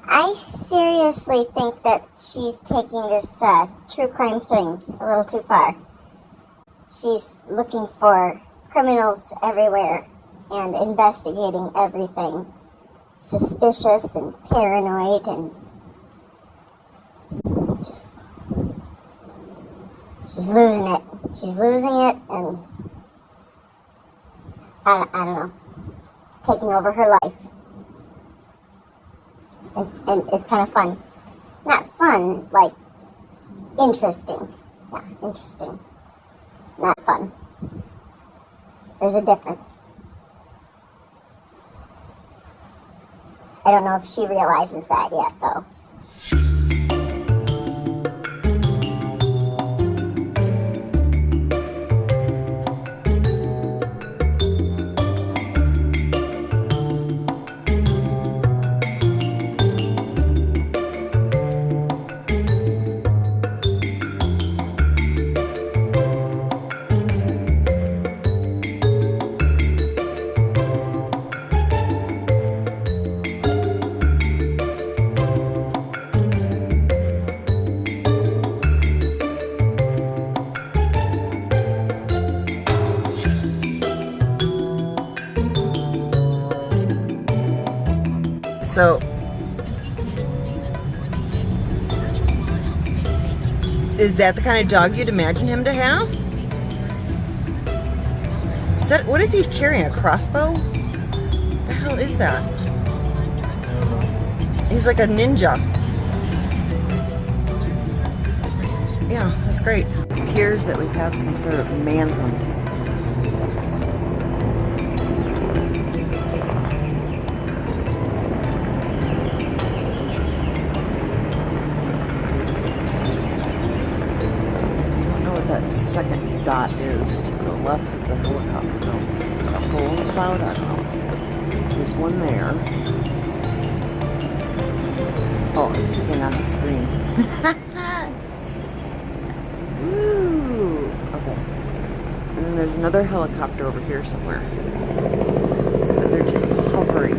I seriously think that she's taking this true crime thing a little too far. She's looking for criminals everywhere and investigating everything. Suspicious and paranoid and just... she's losing it. She's losing it, and I don't know. It's taking over her life. And it's kind of fun. Not fun, like interesting. Yeah, interesting. Not fun. There's a difference. I don't know if she realizes that yet, though. So, is that the kind of dog you'd imagine him to have? Is that, what is he carrying, a crossbow? What the hell is that? He's like a ninja. Yeah, that's great. It appears that we have some sort of manhunt. Second dot is to the left of the helicopter. No, is that a hole in the cloud? I don't know. There's one there. Oh, it's the thing on the screen. Woo! Okay. And then there's another helicopter over here somewhere. But they're just hovering.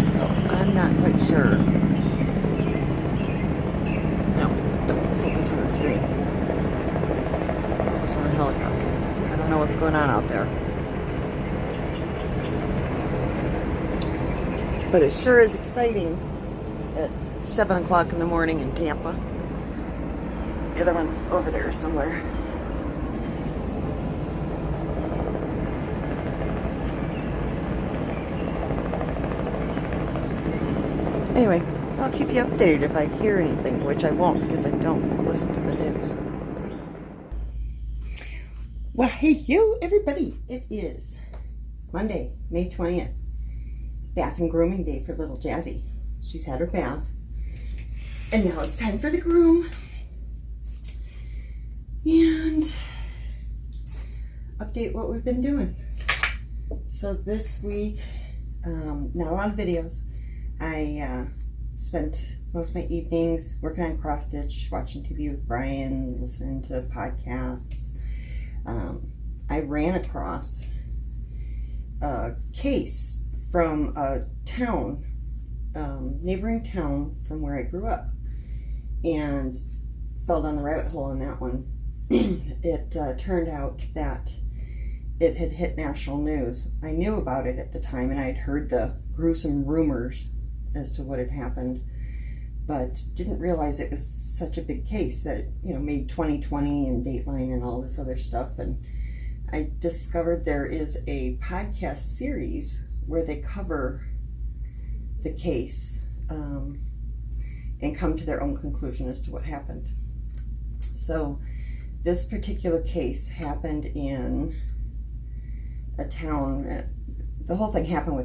So I'm not quite sure. On the screen. Focus on the helicopter. I don't know what's going on out there. But it sure is exciting at 7 o'clock in the morning in Tampa. The other one's over there somewhere. Anyway, I'll keep you updated if I hear anything, which I won't because I don't listen to the news. Well, hello everybody. It is Monday, May 20th. Bath and grooming day for little Jazzy. She's had her bath. And now it's time for the groom. And update what we've been doing. So this week, not a lot of videos. I spent most of my evenings working on cross stitch, watching TV with Brian, listening to podcasts. I ran across a case from a town, neighboring town from where I grew up, and fell down the rabbit hole in that one. It turned out that it had hit national news. I knew about it at the time, and I had heard the gruesome rumors as to what had happened, but didn't realize it was such a big case that it, made 2020 and Dateline and all this other stuff. And I discovered there is a podcast series where they cover the case and come to their own conclusion as to what happened. So this particular case happened in a town. The whole thing happened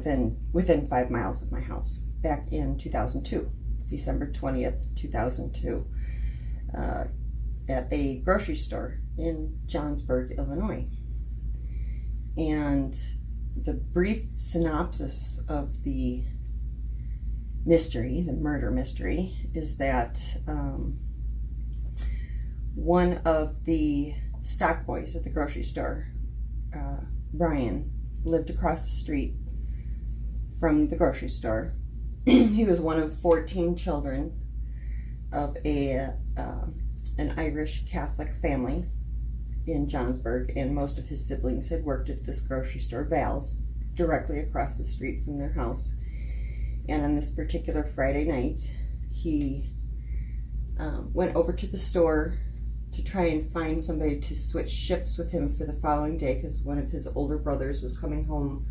within 5 miles of my house back in 2002, December 20th, 2002, at a grocery store in Johnsburg, Illinois. And the brief synopsis of the mystery, the murder mystery, is that one of the stock boys at the grocery store, Brian, lived across the street from the grocery store. He was one of 14 children of an Irish Catholic family in Johnsburg, and most of his siblings had worked at this grocery store, Val's, directly across the street from their house. And on this particular Friday night, he went over to the store to try and find somebody to switch shifts with him for the following day, because one of his older brothers was coming home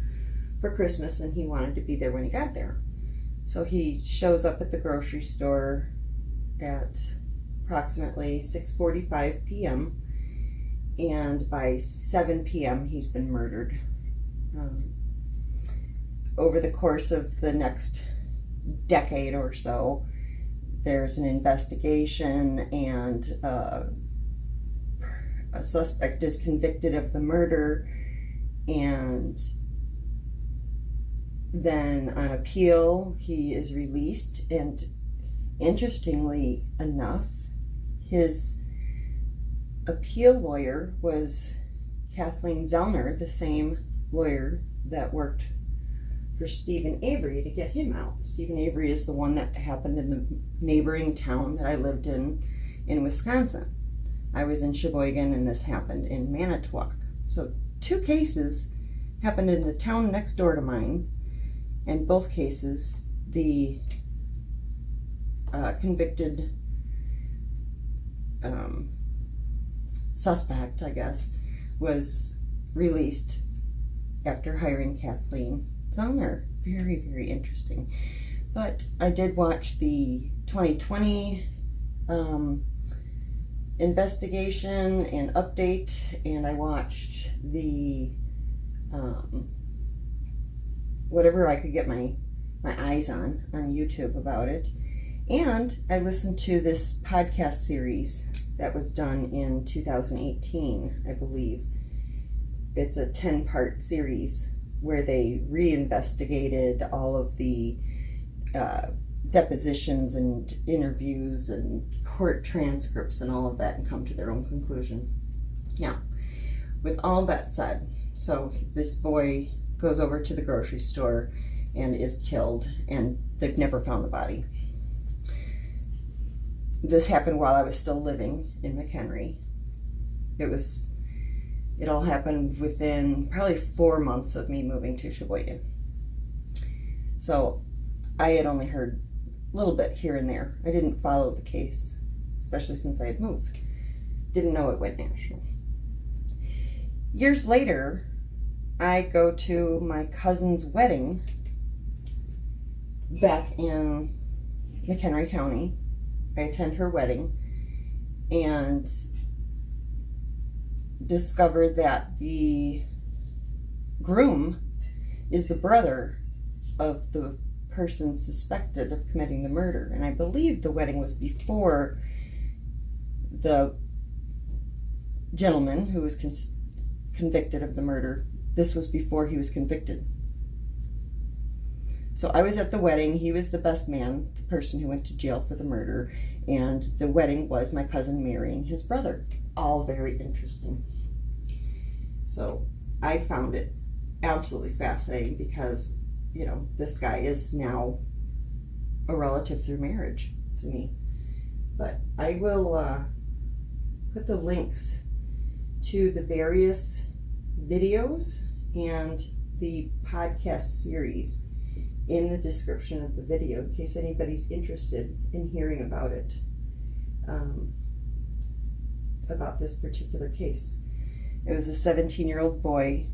for Christmas and he wanted to be there when he got there. So he shows up at the grocery store at approximately 6:45 p.m. and by 7 p.m. he's been murdered. Over the course of the next decade or so, there's an investigation, and a suspect is convicted of the murder, and then on appeal he is released. And interestingly enough, his appeal lawyer was Kathleen Zellner, the same lawyer that worked for Stephen Avery to get him out. Stephen Avery is the one that happened in the neighboring town that I lived in Wisconsin. I was in Sheboygan and this happened in Manitowoc. So 2 cases happened in the town next door to mine. In both cases, the convicted suspect, I guess, was released after hiring Kathleen Zellner. Very, very interesting. But I did watch the 2020 investigation and update, and I watched the whatever I could get my eyes on YouTube about it. And I listened to this podcast series that was done in 2018, I believe. It's a 10-part series where they reinvestigated all of the depositions and interviews and court transcripts and all of that and come to their own conclusion. Now, with all that said, so this boy goes over to the grocery store and is killed, and they've never found the body. This happened while I was still living in McHenry. It all happened within probably 4 months of me moving to Sheboygan. So I had only heard a little bit here and there. I didn't follow the case, especially since I had moved. Didn't know it went national. Years later, I go to my cousin's wedding back in McHenry County. I attend her wedding and discovered that the groom is the brother of the person suspected of committing the murder. And I believe the wedding was before the gentleman who was convicted of the murder. This was before he was convicted. So I was at the wedding. He was the best man, the person who went to jail for the murder, and the wedding was my cousin marrying his brother. All very interesting. So I found it absolutely fascinating because, you know, this guy is now a relative through marriage to me. But I will put the links to the various videos and the podcast series in the description of the video in case anybody's interested in hearing about it, about this particular case. It was a 17-year-old boy.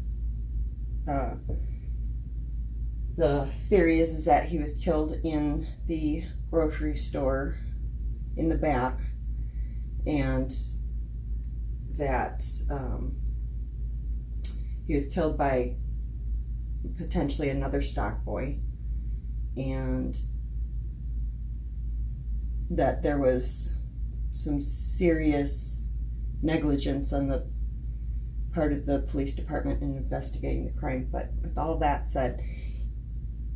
The theory is that he was killed in the grocery store in the back, and that he was killed by potentially another stock boy, and that there was some serious negligence on the part of the police department in investigating the crime. But with all that said,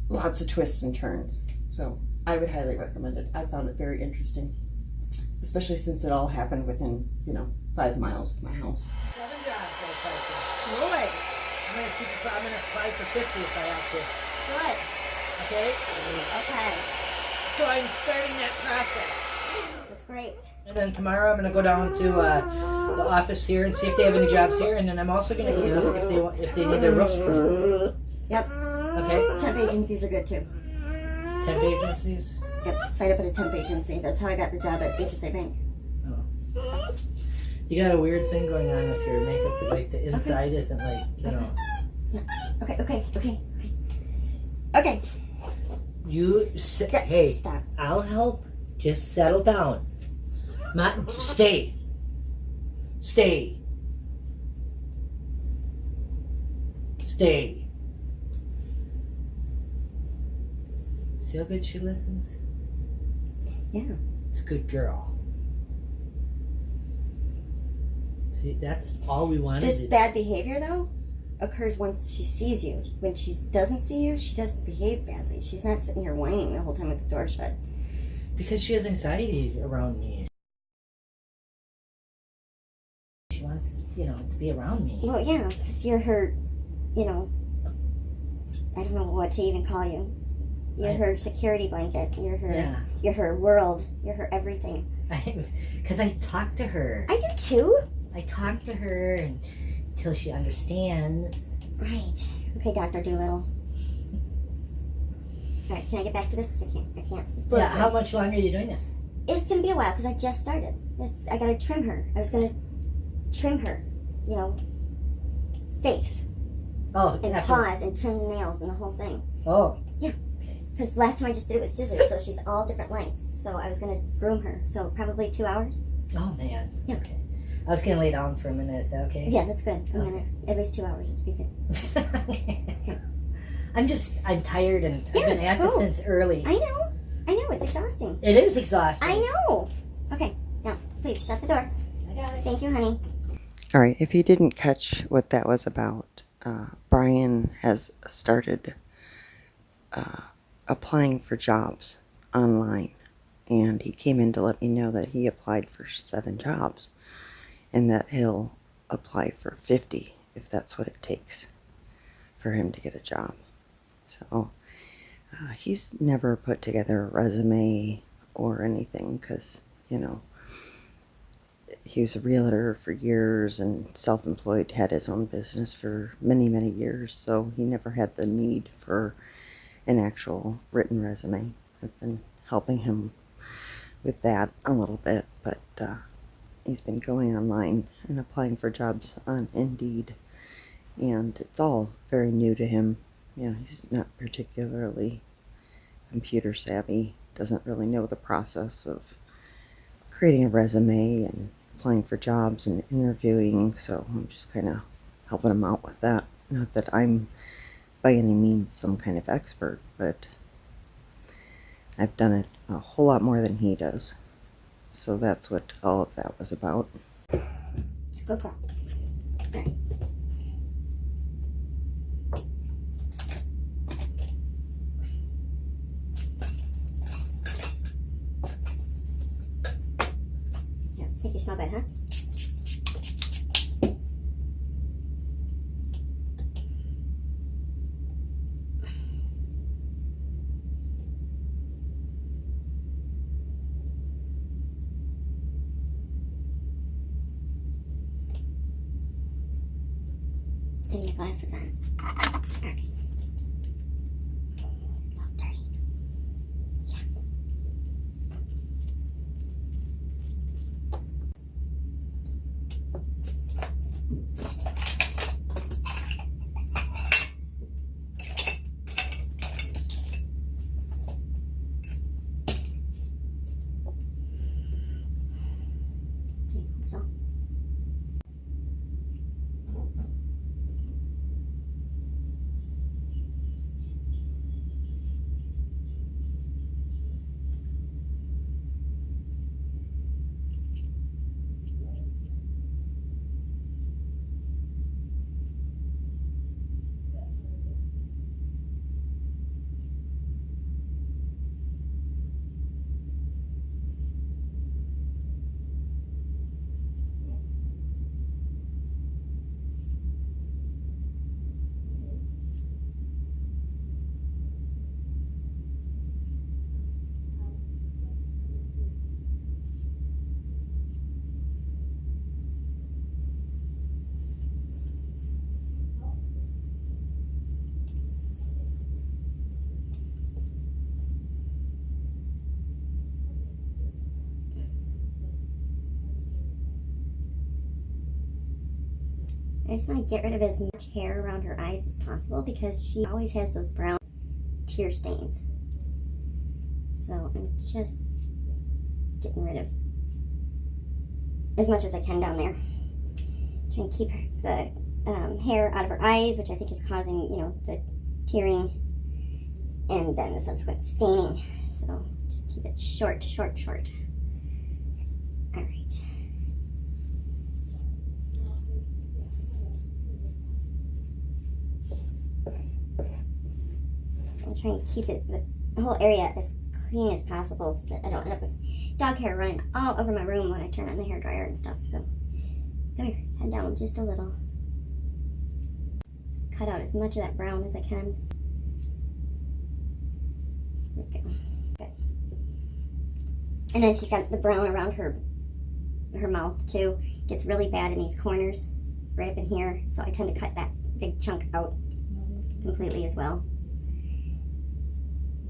lots of twists and turns. So I would highly recommend it. I found it very interesting, especially since it all happened within, 5 miles of my house. Roy. I'm gonna fight for 50 if I have to. Good. Okay? Okay. So I'm starting that process. That's great. And then tomorrow I'm going to go down to the office here and see if they have any jobs here. And then I'm also going to go ask if they need their roofs cleaned. Yep. Okay? Temp agencies are good too. Temp agencies? Yep. Sign up at a temp agency. That's how I got the job at HSA Bank. Oh. You got a weird thing going on with your makeup. Like the inside isn't like, you know. Yeah. Okay. Okay. You hey, Stop. I'll help. Just settle down. Stay. Stay. See how good she listens? Yeah. It's a good girl. See, that's all we wanted. This bad behavior, though, occurs once she sees you. When she doesn't see you, she doesn't behave badly. She's not sitting here whining the whole time with the door shut. Because she has anxiety around me. She wants, you know, to be around me. Well, yeah, because you're her, you know, I don't know what to even call you. You're her security blanket. You're her world. You're her everything. Because I talk to her. I do too. I talk to her until she understands. Right. Okay, Dr. Doolittle. All right, can I get back to this? Because I can't. Yeah, how much longer are you doing this? It's going to be a while because I just started. I got to trim her. I was going to trim her, you know, face. Oh, and paws and trim the nails and the whole thing. Oh. Yeah. Because last time I just did it with scissors, so she's all different lengths. So I was going to groom her. So probably 2 hours. Oh, man. Yeah. Okay. I was going to lay down for a minute. Is that okay? Yeah, that's good. A minute. At least 2 hours would be good. Okay. I'm tired and I've been at this since early. I know. It's exhausting. It is exhausting. I know. Okay. Now, please shut the door. I got it. Thank you, honey. All right, if you didn't catch what that was about, Brian has started applying for jobs online, and he came in to let me know that he applied for 7 jobs and that he'll apply for 50 if that's what it takes for him to get a job. So he's never put together a resume or anything because, you know, he was a realtor for years and self-employed, had his own business for many, many years, so he never had the need for an actual written resume. I've been helping him with that a little bit, but he's been going online and applying for jobs on Indeed, and it's all very new to him. Yeah, he's not particularly computer savvy, doesn't really know the process of creating a resume and applying for jobs and interviewing, so I'm just kind of helping him out with that. Not that I'm by any means some kind of expert, but I've done it a whole lot more than he does. So that's what all of that was about. It's a good call. Okay. Yeah, let's make you smell bad, huh? Getting your glasses on. Okay. Oh, dirty. Yeah. Okay, so. I just want to get rid of as much hair around her eyes as possible because she always has those brown tear stains. So I'm just getting rid of as much as I can down there. Trying to keep the hair out of her eyes, which I think is causing, you know, the tearing and then the subsequent staining. So just keep it short, short, short. All right. I'm trying to keep it, the whole area as clean as possible so that I don't end up with dog hair running all over my room when I turn on the hair dryer and stuff. So come here, head down just a little. Cut out as much of that brown as I can. There we go. Good. And then she's got the brown around her mouth too. Gets really bad in these corners, right up in here. So I tend to cut that big chunk out completely as well.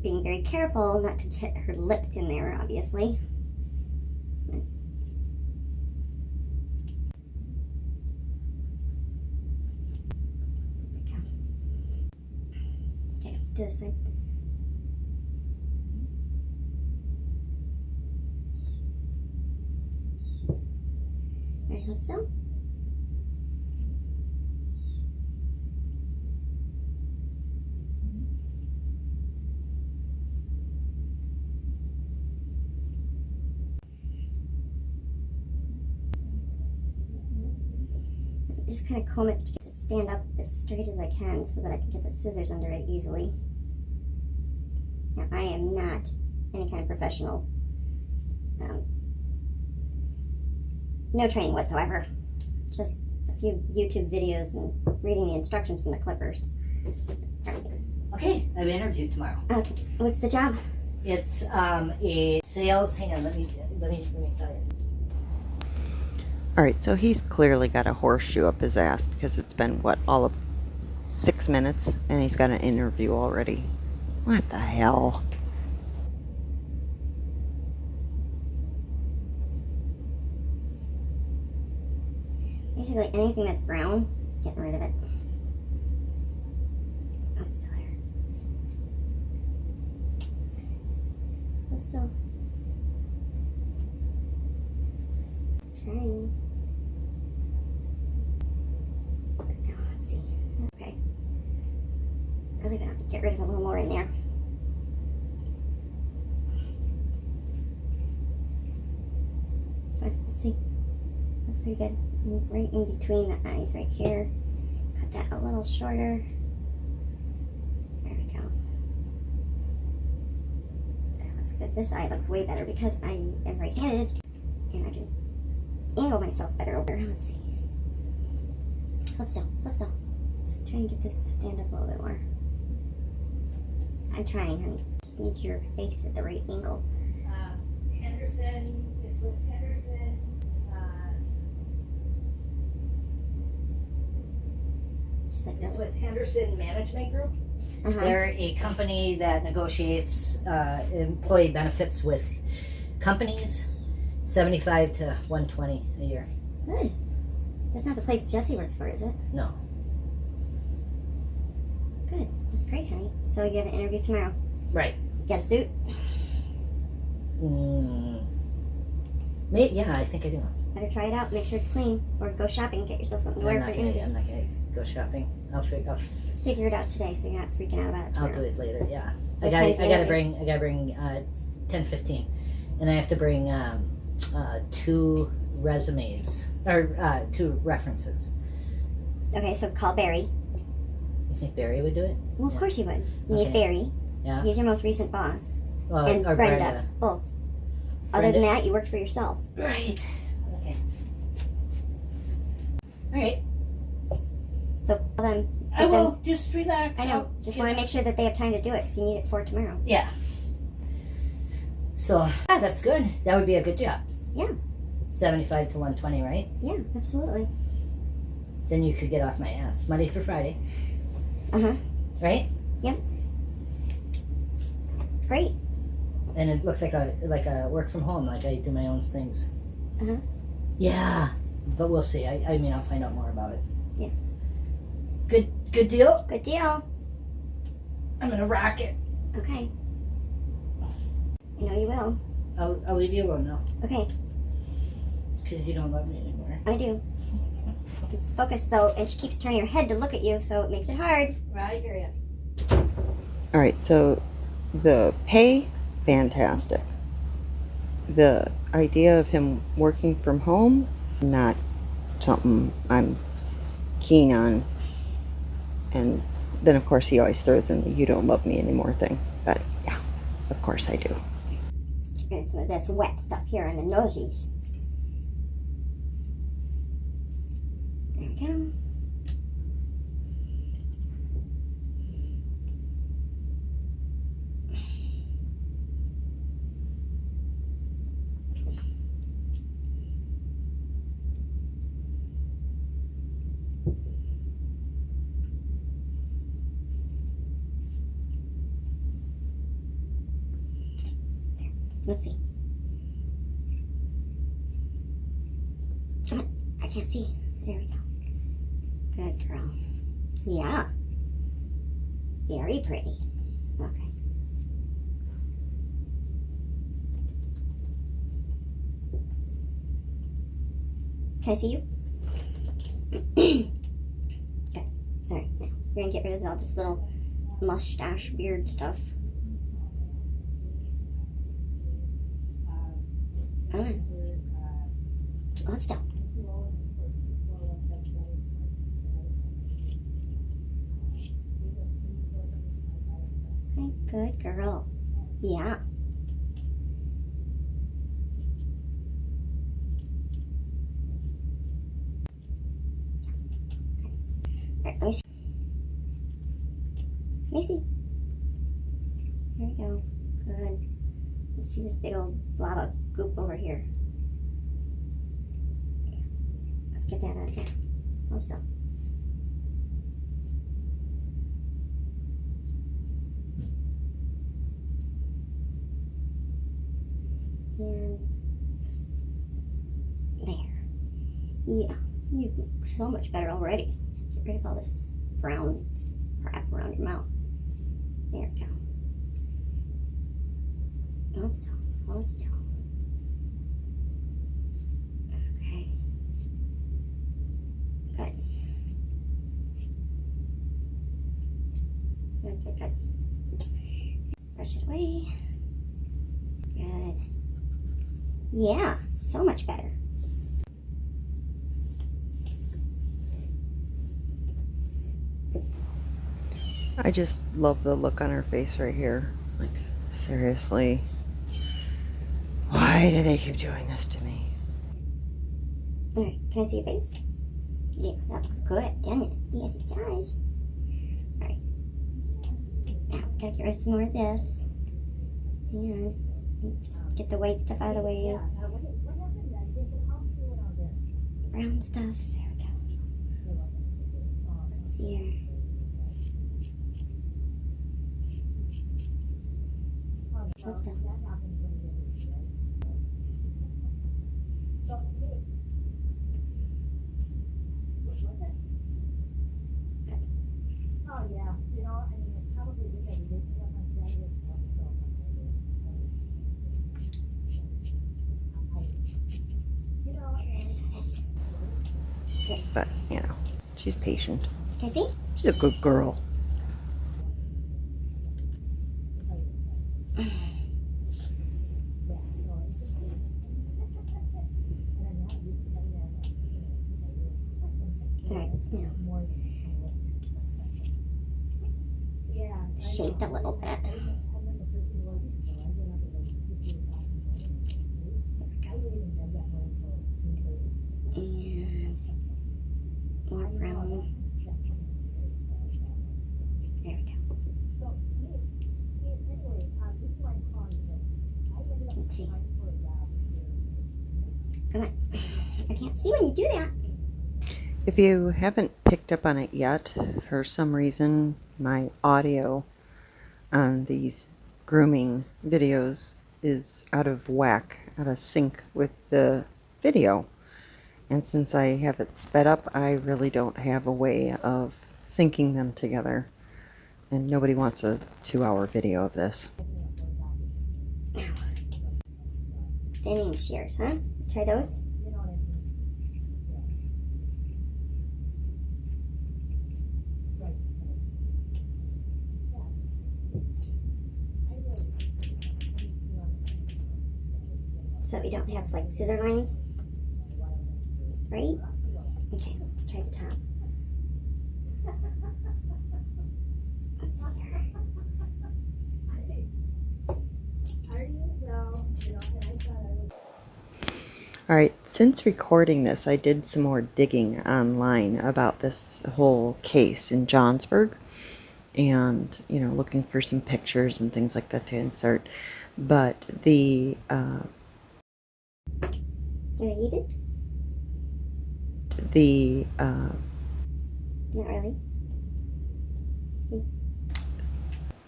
Being very careful not to get her lip in there, obviously. Okay, let's do this side. Alright, hold still. Just kind of comb it to stand up as straight as I can so that I can get the scissors under it easily. Now, I am not any kind of professional. No training whatsoever. Just a few YouTube videos and reading the instructions from the clippers. Okay, I have an interview tomorrow. Okay, what's the job? It's a sales. Hang on, let me tell you. All right, so he's clearly got a horseshoe up his ass because it's been, what, all of 6 minutes, and he's got an interview already. What the hell? Basically anything that's brown, getting rid of it. Oh, it's still there. It's still trying. Let's see. Okay. Really gonna have to get rid of a little more in there. But let's see. That's pretty good. Right in between the eyes, right here. Cut that a little shorter. There we go. That looks good. This eye looks way better because I am right-handed and I can angle myself better over. Let's see. Hold still. Hold still. Let's try and get this to stand up a little bit more. I'm trying, honey. Just need your face at the right angle. Henderson. It's with Henderson. Like it's with Henderson Management Group. Uh-huh. They're a company that negotiates employee benefits with companies, 75 to 120 a year. Good. That's not the place Jesse works for, is it? No. Good. That's great, honey. So you have an interview tomorrow. Right. Got a suit? Yeah, I think I do. Better try it out. Make sure it's clean. Or go shopping and get yourself something to wear for your interview. I'm not gonna go shopping. I'll figure it out today so you're not freaking out about it tomorrow. I'll do it later. Yeah. What I time's the gotta interview? bring 10:15, and I have to bring 2 resumes or 2 references. Okay, so call Barry. You think Barry would do it? Well, of Yeah. course he would. You need Okay. Barry. Yeah. He's your most recent boss. Well, And or Brenda. Both. Other Brenda. than that, you worked for yourself. Right. Okay. All right. So call them. I will just relax. I know. Just want to make sure that they have time to do it because you need it for tomorrow. Yeah. So that's good. That would be a good job. Yeah. 75 to 120, right? Yeah, absolutely. Then you could get off my ass Monday through Friday, Uh-huh. right? Yep. Great. And it looks like a work from home, like I do my own things. Uh-huh. Yeah, but we'll see. I mean, I'll find out more about it. Yeah. Good deal? Good deal. I'm gonna rock it. Okay. I know you will. I'll leave you alone now. Okay. Because you don't love me anymore. I do. Just focus though, and she keeps turning her head to look at you, so it makes it hard. I hear ya. All right, so the pay, fantastic. The idea of him working from home, not something I'm keen on. And then, of course, he always throws in the "you don't love me anymore" thing. But yeah, of course I do. And some of this wet stuff here on the nosies. There we go. Let's see. Come on. I can't see. There we go. Good girl. Yeah. Very pretty. Okay. Can I see you? Good. Alright, now we're gonna get rid of all this little mustache beard stuff. Alright. Hold still. Okay, good girl. Yeah. Alright, let me see. Let me see. There we go. Good. Let's see this big old blob of goop over here. Let's get that out of there. Hold still. And there. Yeah, you look so much better already. Just get rid of all this brown crap around your mouth. There we go. Hold still. Hold still. Okay. Good. Good, good, good. Brush it away. Good. Yeah, so much better. I just love the look on her face right here. Like, seriously. Why do they keep doing this to me? Alright, can I see your face? Yeah, that looks good, doesn't it? Yes, it does. Alright. Now, gotta get rid of some more of this. And just get the white stuff out of the way. Brown stuff. There we go. Let's see here. What stuff? Oh yeah, you know, I mean, it's probably because you didn't get my jacket, you know, and But, you know, she's patient. Can I see? She's a good girl. Alright, now. Shaped a little bit. And more brown. There we go. Let's see. Come on. I can't see when you do that. If you haven't picked up on it yet, for some reason, my audio on these grooming videos is out of whack, out of sync with the video. And since I have it sped up, I really don't have a way of syncing them together. And nobody wants a 2-hour video of this. Thinning shears, huh? Try those? So we don't have like scissor lines, right? Okay, let's try the top. Let's see here. Alright, since recording this, I did some more digging online about this whole case in Johnsburg. And, you know, looking for some pictures and things like that to insert. But the, You wanna eat it? Not really.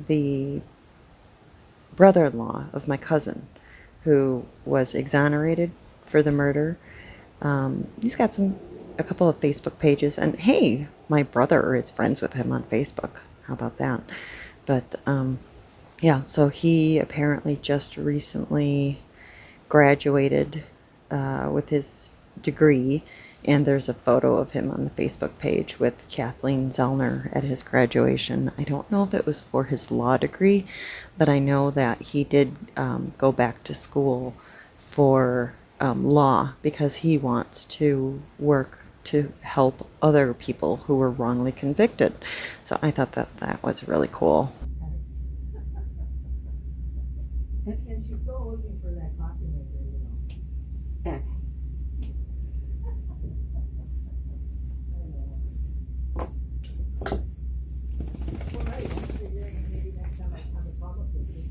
The brother-in-law of my cousin, who was exonerated for the murder, he's got a couple of Facebook pages, and hey, my brother is friends with him on Facebook. How about that? But yeah, so he apparently just recently graduated with his degree, and there's a photo of him on the Facebook page with Kathleen Zellner at his graduation. I don't know if it was for his law degree, but I know that he did go back to school for law because he wants to work to help other people who were wrongly convicted. So I thought that was really cool. And she's still looking for that coffee maker, you know. Okay. Well, right, I'm figuring maybe next time I have a problem with it,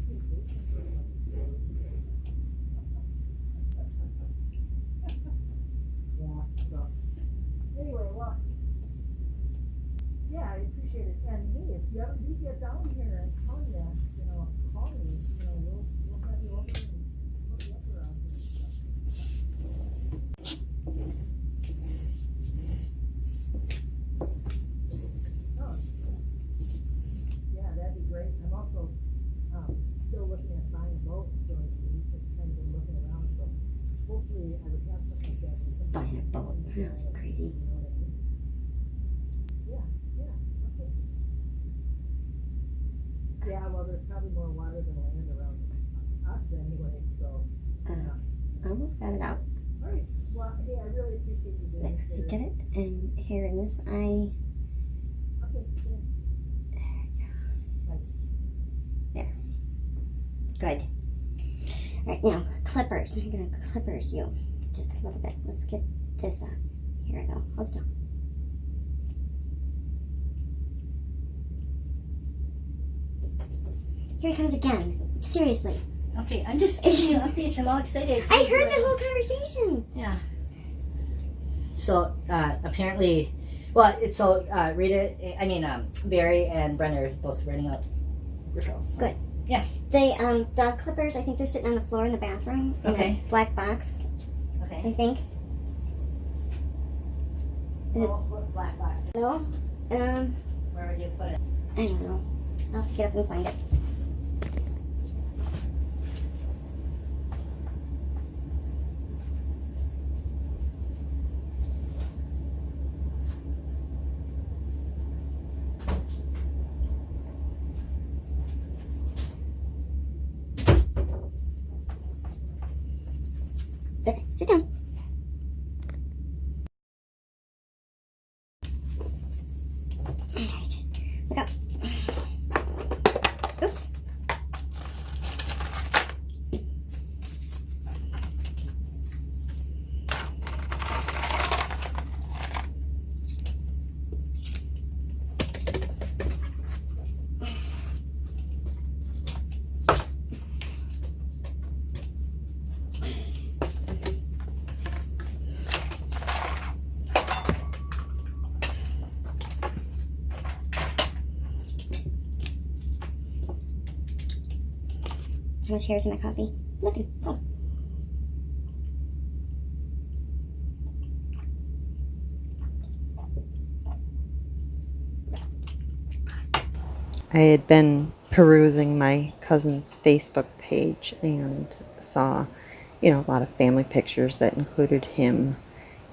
yeah, so, anyway, well, yeah, I appreciate it, and hey, if you ever do get down here and tell me that, you know, call me, you know, we'll have you over and put you up around here and stuff. Oh, yeah, that'd be great. I'm also, still looking at buying a boat, so we've just kind of been looking around, so hopefully I would have something like that. Buying a boat. That's crazy. You know what I mean? Yeah, okay. Yeah, well, there's probably more water than land around us anyway, so. I almost got it out. All right, well, hey, I really appreciate you doing There, you this. get it? And here in this eye. Okay, thanks. Thanks. There. Good. Alright, now, clippers. I'm gonna clippers you just a little bit. Let's get this up. Here I go. Hold still. Here it comes again. Seriously. Okay, I'm just giving you updates. I'm all excited. I heard the whole conversation. Yeah. So apparently, well, it's so Barry and Brenda are both running out referrals. Good. Yeah. The dog clippers, I think they're sitting on the floor in the bathroom. In Okay. a black box, I Okay. think. Is it, Black box. no? Where would you put it? I don't know. I'll have to get up and find it. Okay, sit down. Alright, look up. Oops. How much hair is in my coffee? Look at it. Oh. I had been perusing my cousin's Facebook page and saw, a lot of family pictures that included him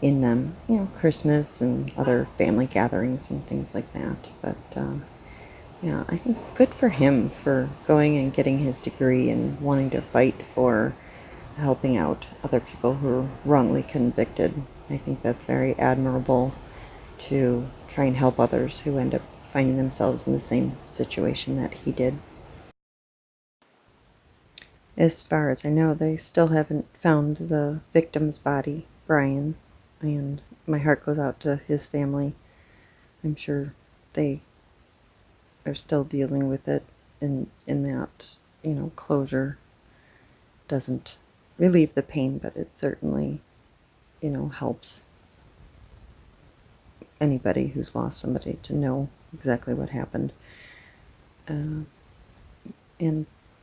in them, Christmas and other family gatherings and things like that. But yeah, I think good for him for going and getting his degree and wanting to fight for helping out other people who are wrongly convicted. I think that's very admirable, to try and help others who end up finding themselves in the same situation that he did. As far as I know, they still haven't found the victim's body, Brian, and my heart goes out to his family. I'm sure they are still dealing with it, in that, closure doesn't relieve the pain, but it certainly, helps anybody who's lost somebody to know exactly what happened. And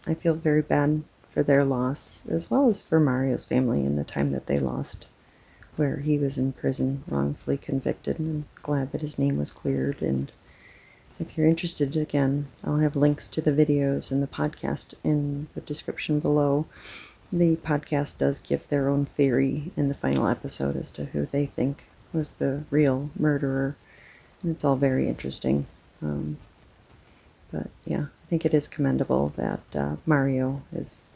I feel very bad for their loss, as well as for Mario's family in the time that they lost, where he was in prison wrongfully convicted, and I'm glad that his name was cleared. And if you're interested, again, I'll have links to the videos and the podcast in the description below. The podcast does give their own theory in the final episode as to who they think was the real murderer. And it's all very interesting. But yeah, I think it is commendable that Mario has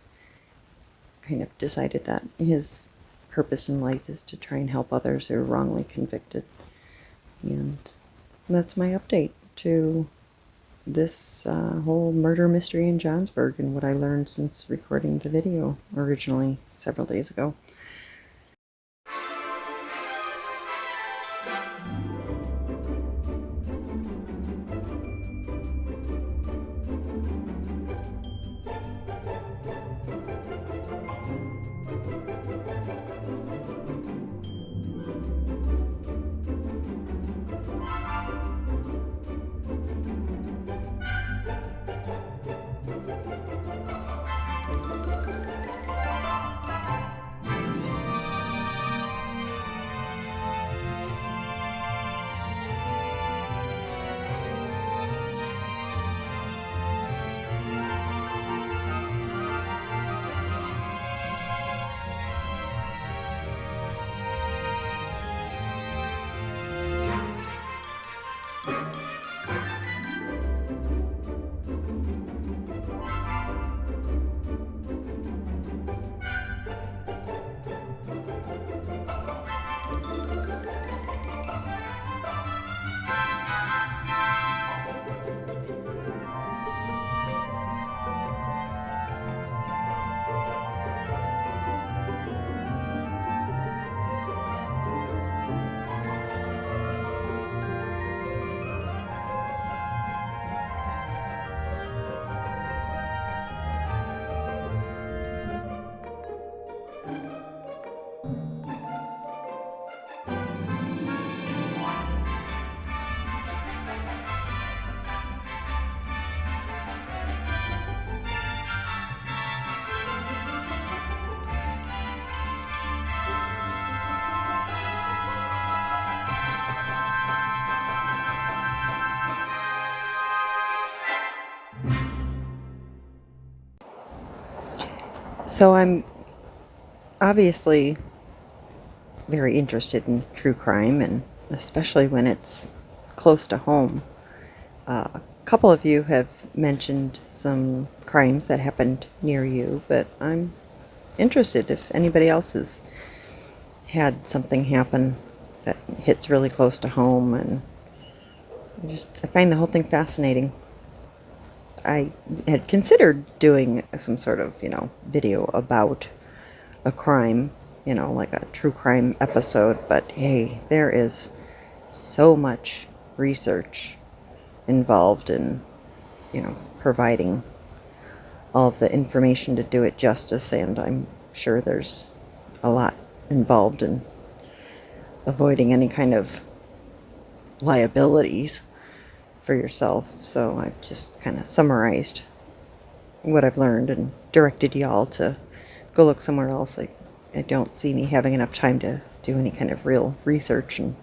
kind of decided that his purpose in life is to try and help others who are wrongly convicted. And that's my update to this whole murder mystery in Johnsburg and what I learned since recording the video originally several days ago. So I'm obviously very interested in true crime, and especially when it's close to home. A couple of you have mentioned some crimes that happened near you, but I'm interested if anybody else has had something happen that hits really close to home, and I find the whole thing fascinating. I had considered doing some sort of, video about a crime, like a true crime episode, but hey, there is so much research involved in, providing all of the information to do it justice, and I'm sure there's a lot involved in avoiding any kind of liabilities for yourself. So I've just kind of summarized what I've learned and directed y'all to go look somewhere else. I don't see me having enough time to do any kind of real research and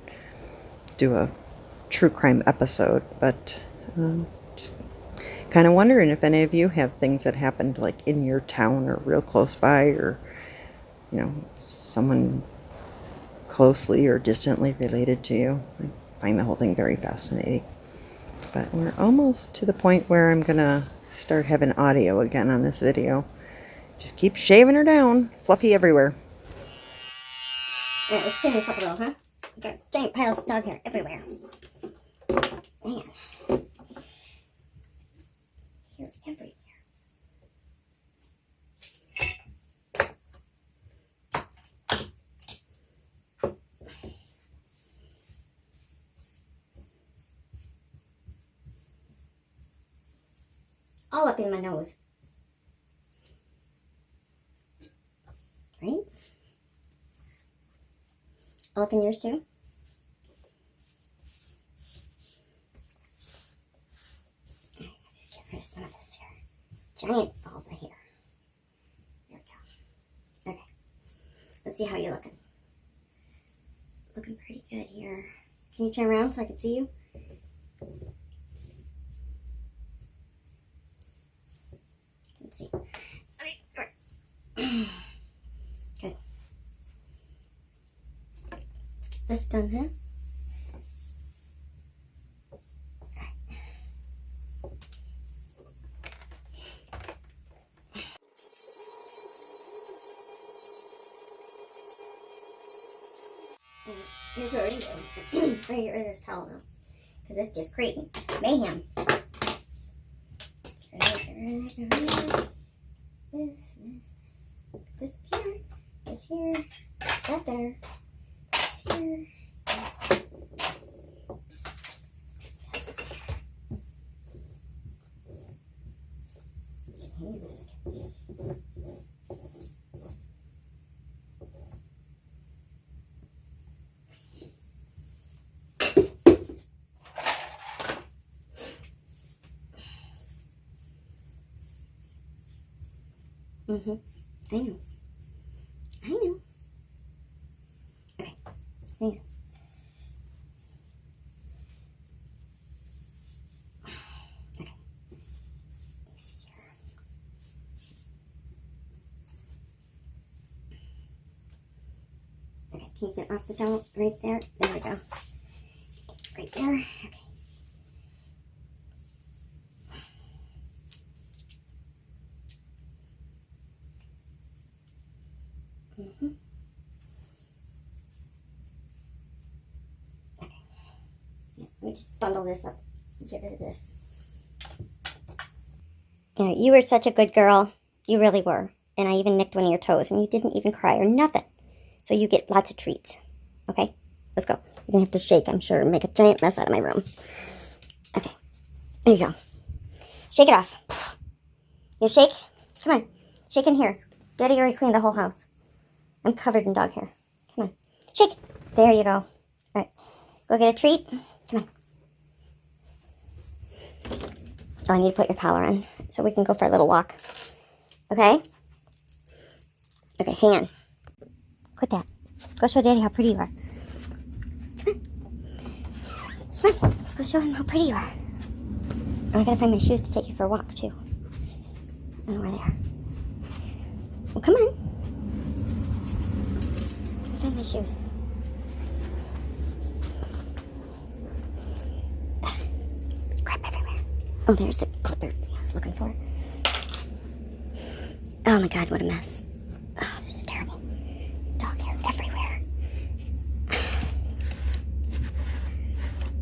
do a true crime episode, but just kind of wondering if any of you have things that happened like in your town or real close by, or you know, someone closely or distantly related to you. I find the whole thing very fascinating. But we're almost to the point where I'm gonna start having audio again on this video. Just keep shaving her down. Fluffy everywhere. Alright, let's clean this up a little, huh? We've got giant piles of dog hair everywhere. Hang on. Here, everywhere. All up in my nose. Right? All up in yours too? Alright, I'll just get rid of some of this here. Giant balls of hair. There we go. Okay. Let's see how you're looking. Looking pretty good here. Can you turn around so I can see you? Let's see. Okay. Good. Let's get this done, huh? Here's what we're gonna do. We're gonna get rid of this towel now, because it's just creating mayhem. Get rid of it. This here, this here, that there, this here, this. Hang on a second. I know. I know. Okay. Hang on. Okay. Okay, can you get off the towel right there? There we go. Right there. Okay. Okay. Yeah, let me just bundle this up and get rid of this. Yeah, you were such a good girl. You really were. And I even nicked one of your toes, and you didn't even cry or nothing. So you get lots of treats. Okay? Let's go. You're going to have to shake, I'm sure, and make a giant mess out of my room. Okay. There you go. Shake it off. You shake? Come on. Shake in here. Daddy already cleaned the whole house. I'm covered in dog hair. Come on. Shake. There you go. All right. Go get a treat. Come on. Oh, I need to put your collar on so we can go for a little walk. Okay? Okay, hang on. Quit that. Go show Daddy how pretty you are. Come on. Come on. Let's go show him how pretty you are. And I gotta find my shoes to take you for a walk, too. I don't know where they are. Well, come on. Find my shoes. Crap everywhere. Oh, there's the clipper I was looking for. Oh my God, what a mess. Oh, this is terrible. Dog hair everywhere.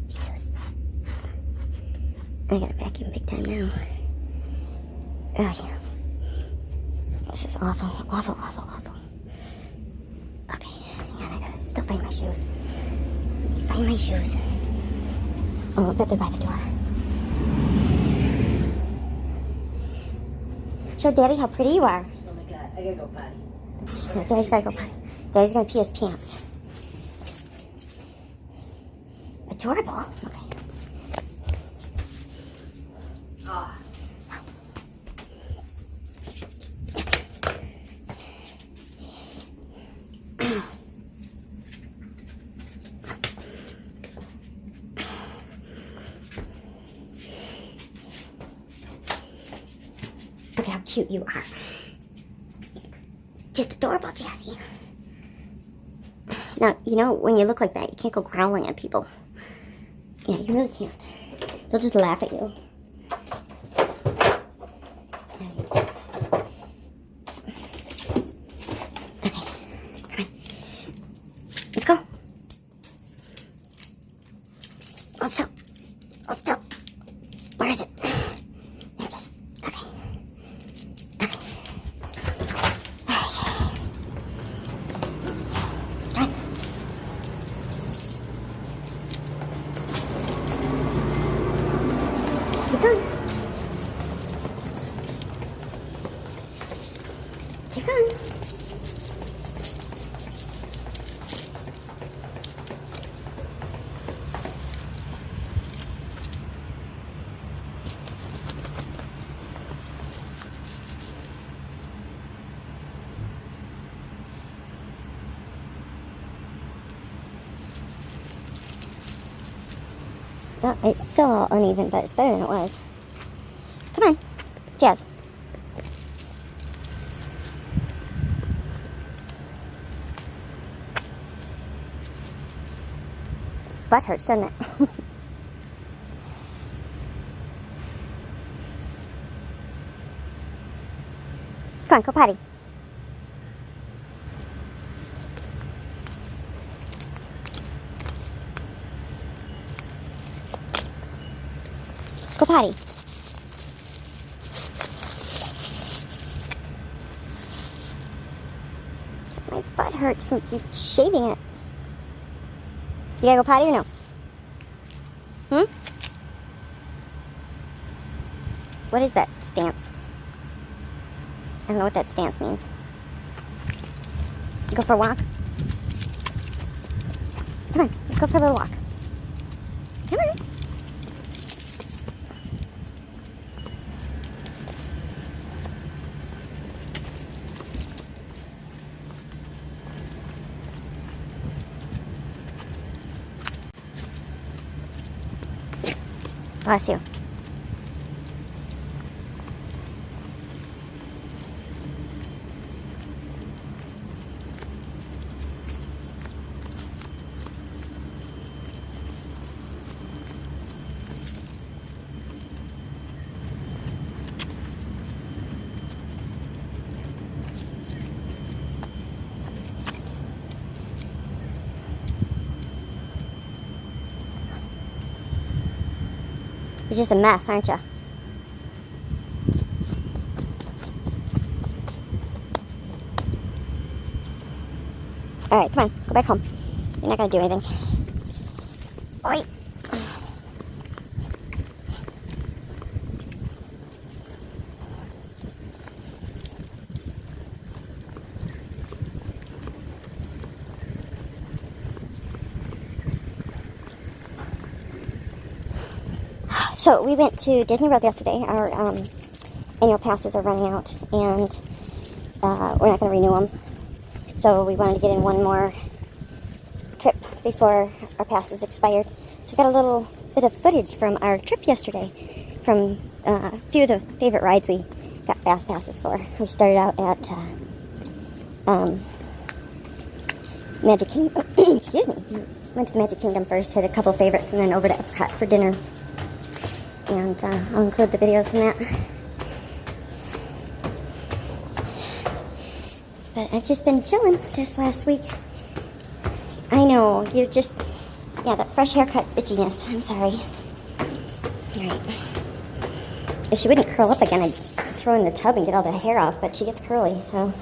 Jesus. I gotta vacuum big time now. Oh yeah. This is awful, awful, awful, awful. Okay, hang on, I gotta still find my shoes. Find my shoes. Oh, I bet they're by the door. Show Daddy how pretty you are. Oh my God, I gotta go potty. Daddy's gotta go potty. Daddy's gonna pee his pants. Adorable. Okay. Ah. Look at how cute you are. Just adorable, Jazzy. Now, you know, when you look like that, you can't go growling at people. Yeah, you really can't. They'll just laugh at you. Okay, come on. Let's go. Hold still. Hold still. Where is it? There it is. Okay. Okay. Keep going. Keep going. Well, it's so uneven, but it's better than it was. Come on, Jazz. Butt hurts, doesn't it? Come on, go potty. Go potty. My butt hurts from shaving it. You gotta go potty or no? What is that stance? I don't know what that stance means. You go for a walk? Come on, let's go for a little walk. Come on. Bless you. You're just a mess, aren't you? Alright, come on, let's go back home. You're not gonna do anything. Oi! So we went to Disney World yesterday. Our annual passes are running out, and we're not going to renew them. So we wanted to get in one more trip before our passes expired. So we got a little bit of footage from our trip yesterday, from a few of the favorite rides we got fast passes for. We started out at Magic Kingdom. Excuse me. Went to the Magic Kingdom first, hit a couple favorites, and then over to Epcot for dinner. And I'll include the videos from that. But I've just been chilling this last week. I know, you're just, yeah, that fresh haircut itchiness. I'm sorry. Alright. If she wouldn't curl up again, I'd throw in the tub and get all the hair off, but she gets curly, so.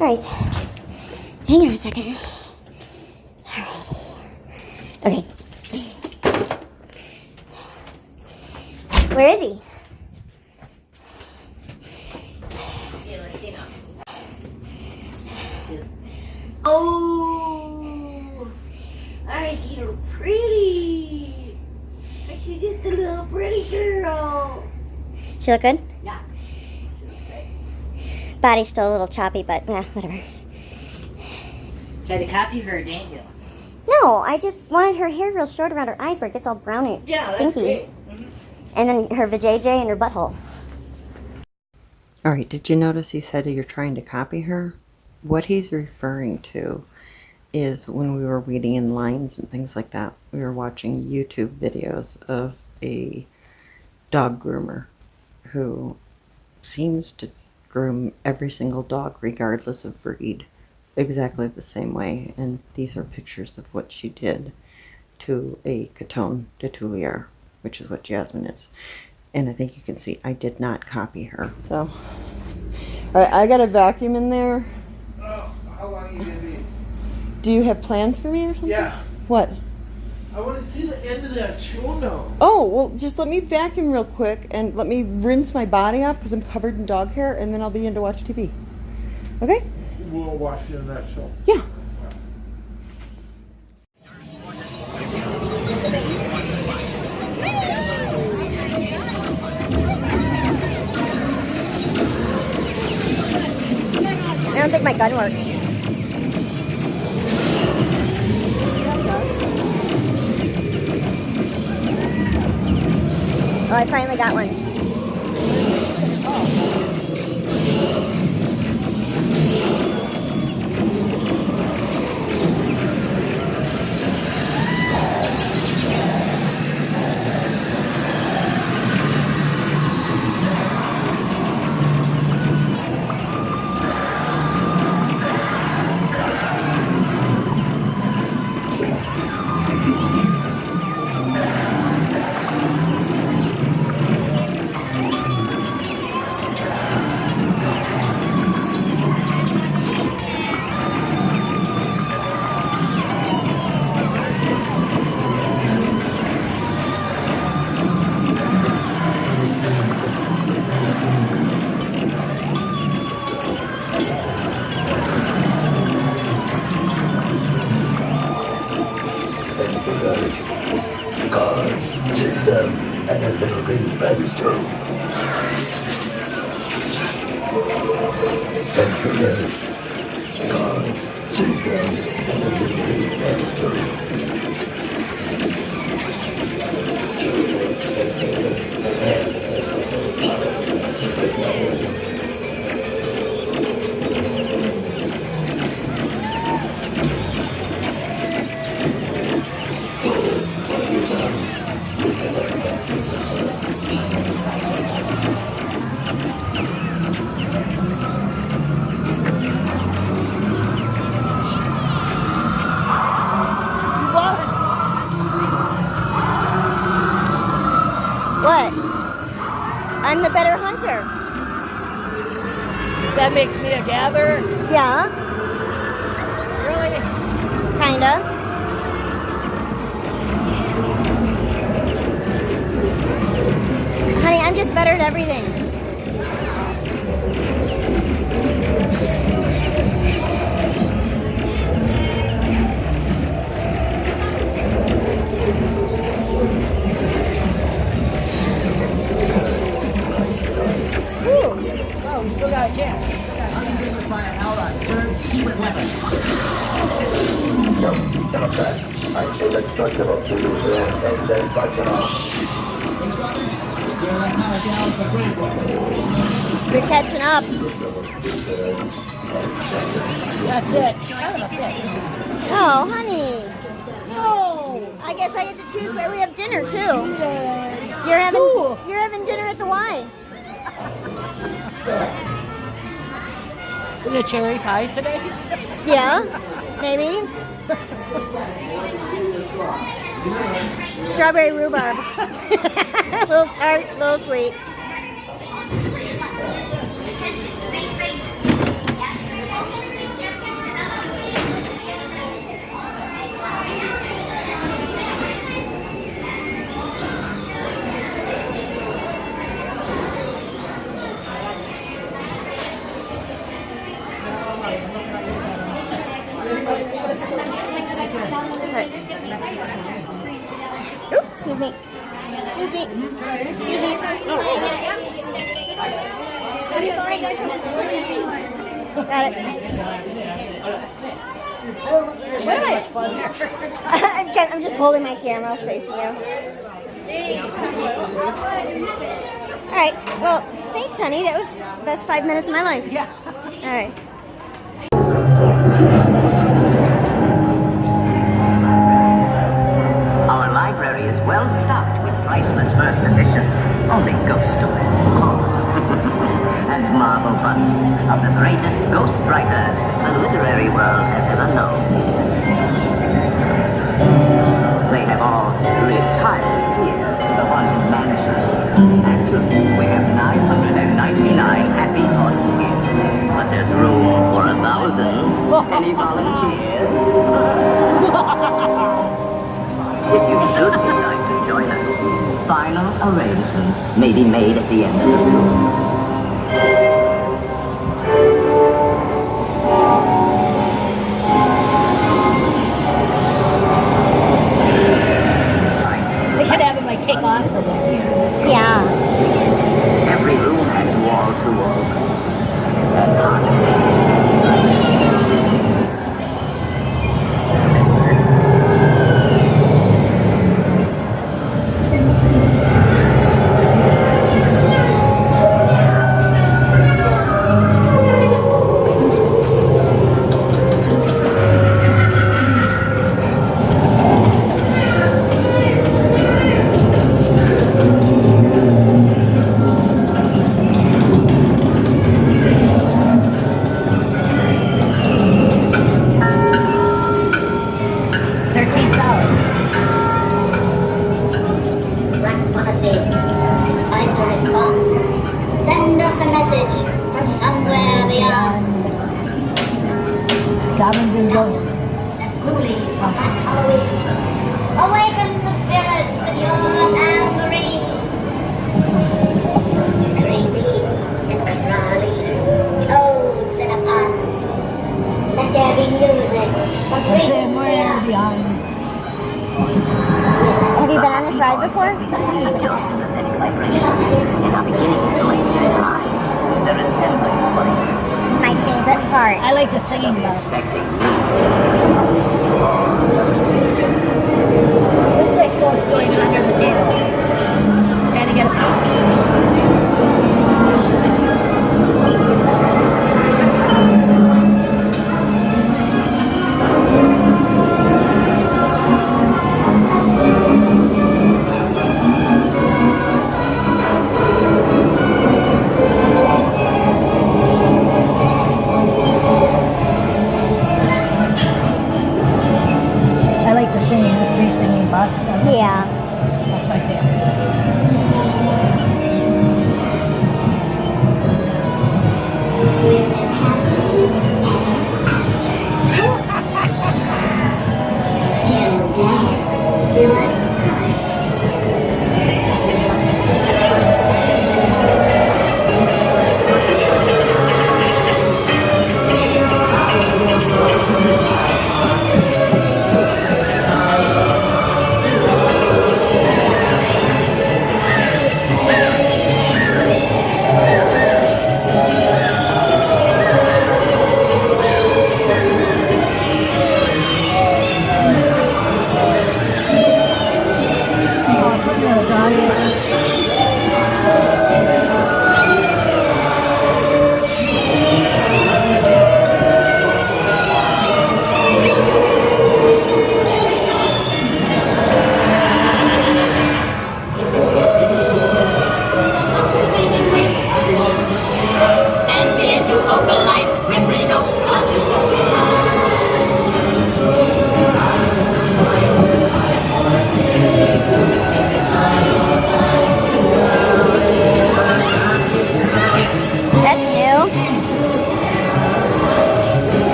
Alright. Hang on a second. Alright. Okay. Where is he? Oh, aren't you pretty? Aren't you just a little pretty girl? She look good? Yeah. Body's still a little choppy, but whatever. Tried to copy her, didn't you? No, I just wanted her hair real short around her eyes where it gets all brown and Yeah, stinky. that's great. And then her vajayjay and her butthole. All right, did you notice he said you're trying to copy her? What he's referring to is when we were reading in lines and things like that, we were watching YouTube videos of a dog groomer who seems to groom every single dog regardless of breed exactly the same way. And these are pictures of what she did to a Coton de Tuileries, which is what Jazmine is. And I think you can see I did not copy her. So, all right, I got a vacuum in there. Oh, how long are you gonna be? Do you have plans for me or something? Yeah. What? I want to see the end of that show now. Oh, well, just let me vacuum real quick and let me rinse my body off because I'm covered in dog hair, and then I'll be in to watch TV. Okay? We'll watch you in that show. Yeah. I don't think my gun works. Oh, I finally got one. What? I'm the better hunter. That makes me a gatherer? Yeah, Really? kinda. Honey, I'm just better at everything. Woo! Oh, we still got a chance. Huntington would fire out on third secret weapon. Instructor, secure that power channels for transport. You're catching up. That's it. Kind of a bitch. Oh, honey. No! I guess I get to choose where we have dinner too. Yay. You're Cool. having dinner at the Y. Is it cherry pie today? Yeah, maybe. Strawberry rhubarb. A little tart, a little sweet. Oops, excuse me. Excuse me. Excuse me. Got it. What am I'm just holding my camera facing you. All right. Well, thanks, honey. That was the best 5 minutes of my life. Yeah. All right. Our library is well stocked with priceless first editions, only ghost stories. And marble busts of the greatest ghost writers the literary world has ever known. They have all retired here to the haunted mansion. Actually, we have 999 happy haunts here, but there's room for 1,000. Any volunteers? If you should decide to join us, final arrangements may be made at the end of the tour. They should have him like take off for that. Yeah. Every room has wall-to-wall curtains and haunted. It's time to respond. Send us a message from somewhere beyond. Goblins and ghosts. Ghoulies from past Halloween. Awaken the spirits with your tambourines. Creepies and crawlies, toads in a pond. Let there be music from Somewhere beyond. Have you been on this ride before? Your sympathetic vibrations and are beginning to materialize. They're assembling planes. It's my favorite part. I like the singing though. Expecting me. Looks like ghosts going under the table. Trying to get a peek. I like the singing, the three singing bus. Yeah. That's my favorite. Till death do us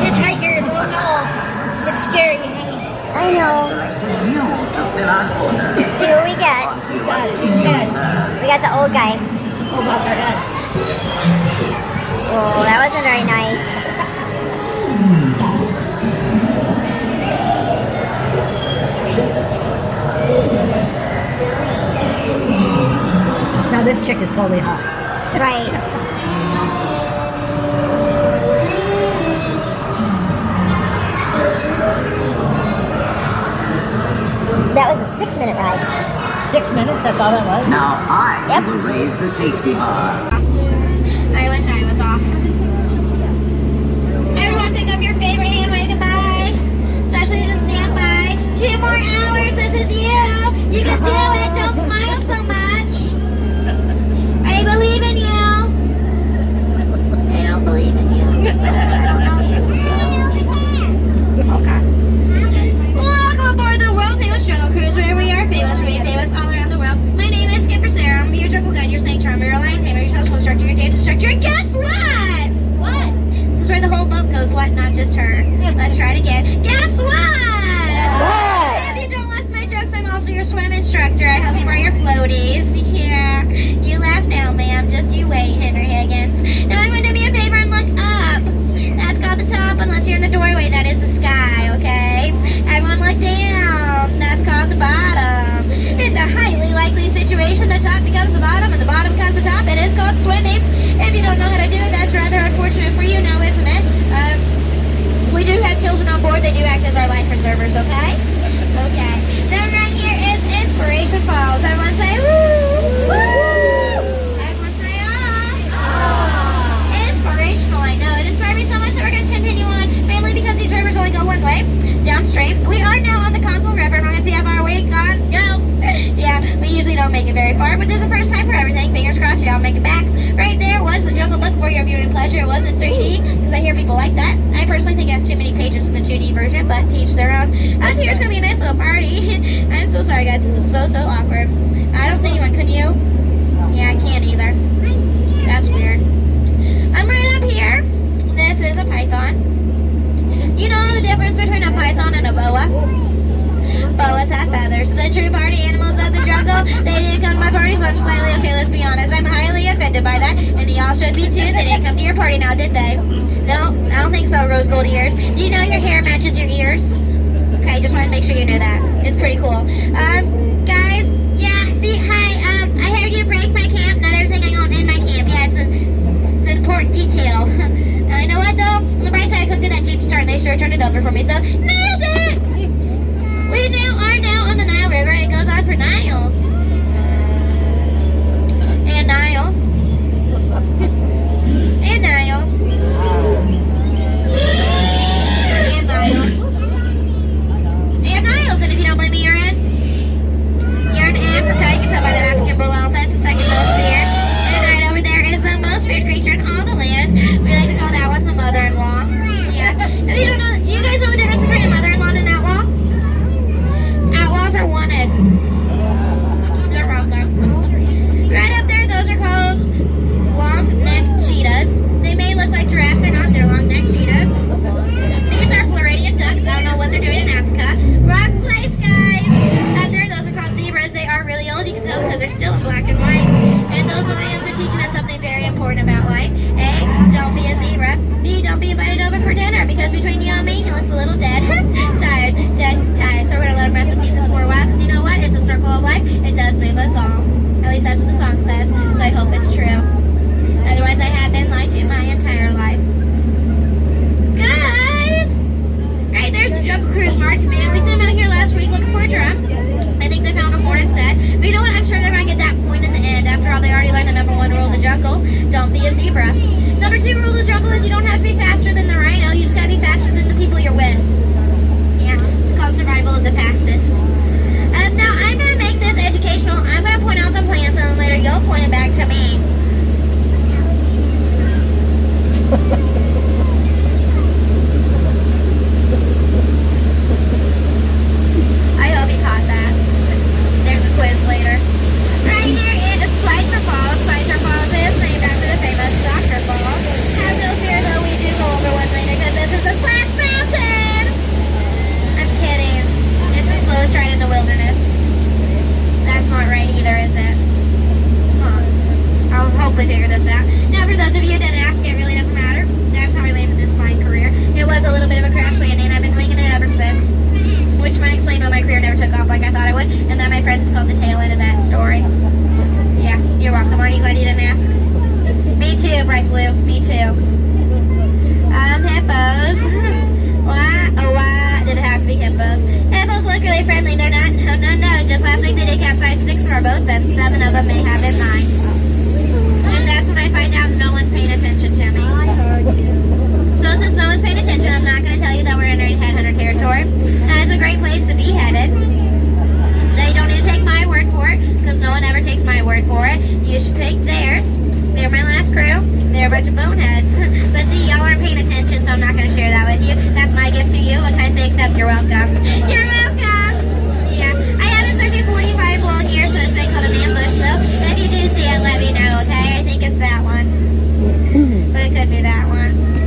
Hitchhikers, oh no! It's scary, honey. I know. You to fill our corner. See what we got. Who's got it? Who's got it? We got the old guy. Oh, about their heads. Oh, that wasn't very nice. Now this chick is totally hot. Right. all that was? Now I will raise the safety bar. I wish I was off. Everyone pick up your favorite hand wave goodbye. Especially to stand by. 2 more hours, this is you. You can do it, don't smile so much. I believe in you. I don't believe in you. I don't know you. Okay. Welcome aboard the world famous jungle cruise where we are famous, we famous all around the world. My name is Skipper Sarah. I'm your jungle guide, your snake charmer, your lion tamer, your social instructor, your dance instructor, and guess what? What? This is where the whole boat goes, what? Not just her. Let's try it again. Guess what? If you don't like my jokes, I'm also your swim instructor. I help you wear your floaties. Yeah. You laugh now, ma'am. Just you wait, Henry Higgins. Now I'm going to do me a favor and look up. That's called the top unless you're in the doorway. That is the sky, okay? Everyone look down. That's called the bottom. It's a highly likely situation. The top becomes the bottom and the bottom becomes the top. It is called swimming. If you don't know how to do it, that's rather unfortunate for you now, isn't it? We do have children on board. They do act as our life preservers, okay? Okay. Now right here is Inspiration Falls. Everyone say woo! Woo! Everyone say ah! Inspirational, I know. It inspired me so much that we're going to continue on, mainly because these rivers only go one way, downstream. We are now on the Congo River. We're going to see how far we gone. Go! Yeah, we usually don't make it very far, but this is the first time for everything. Fingers crossed y'all make it back. Right there was the Jungle Book for your viewing pleasure. It wasn't 3D, because I hear people like that. I personally think it has too many pages in the 2D version, but to each their own. Up here's going to be a nice little party. I'm so sorry, guys. This is so awkward. I don't see anyone. Could you? Yeah, I can't either. That's weird. I'm right up here. This is a python. You know the difference between a python and a boa? Boas have feathers. The true party animals of the jungle. They didn't come to my party, so I'm slightly, okay, let's be honest, I'm highly offended by that. And y'all should be too. They didn't come to your party now, did they? No, I don't think so, rose gold ears. Do you know your hair matches your ears? Okay, just want to make sure you know that. It's pretty cool. Guys, yeah, see, hi, I heard you break my camp. Not everything I own in my camp. Yeah, it's an important detail. You know what, though? On the bright side, I cooked in that Jeep Star, and they sure turned it over for me, so nailed it! We are now on the Nile River. It goes on for Niles. And Niles. And Niles. And Niles. And Niles. And if you don't believe me, you're in Africa. You can tell by that African bull elephant. It's the second most feared. And right over there is the most feared creature in all the land. We like to call that one the mother-in-law. Yeah. If you don't know, you guys know the difference between a mother-in-law and an outlaw? Outlaws are wanted. They're wrong there. Right up there, those are called long-necked cheetahs. They may look like giraffes, they're not. They're long-necked cheetahs. These are Floridian ducks. I don't know what they're doing in Africa. Wrong place, guys. Up there, those are called zebras. They are really old. You can tell because they're still in black and white. And those lions are teaching us something very important about life. A, don't be a zebra. B, don't be invited over for dinner because between you and me, he looks a little dead. Tired. So we're going to let him rest in pieces for a while because you know what? It's a circle of life. It does move us all. At least that's what the song says. So I hope it's true. Otherwise, I have been lied to my entire life. Guys! Right, there's the Jungle Cruise March, man. We sent them out here last week looking for a drum. I think they found a horn instead. But you know what? I'm sure they're going to get that point in the end. After all, they already learned the number 1 rule of the jungle. Don't be a zebra. Number 2 rule of the jungle is you don't have to be faster than the rhino. You just got to be faster than the people you're with. Yeah, it's called survival of the fastest. Now, I'm going to make this educational. I'm going to point out some plants and then later you'll point it back to me.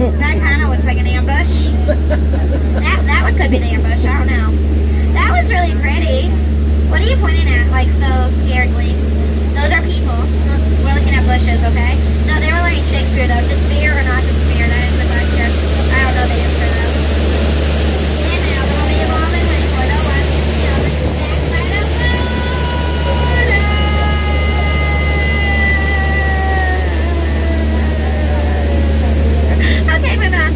That kind of looks like an ambush. That one could be the ambush. I don't know. That one's really pretty. What are you pointing at, like, so scaredly? Those are people. We're looking at bushes, okay? No, they were learning Shakespeare, though. Despair or not despair? That is the question. I don't know the answer, though. And now, the moment you all been waiting for, the one, you know, the inside of Okay, moving on.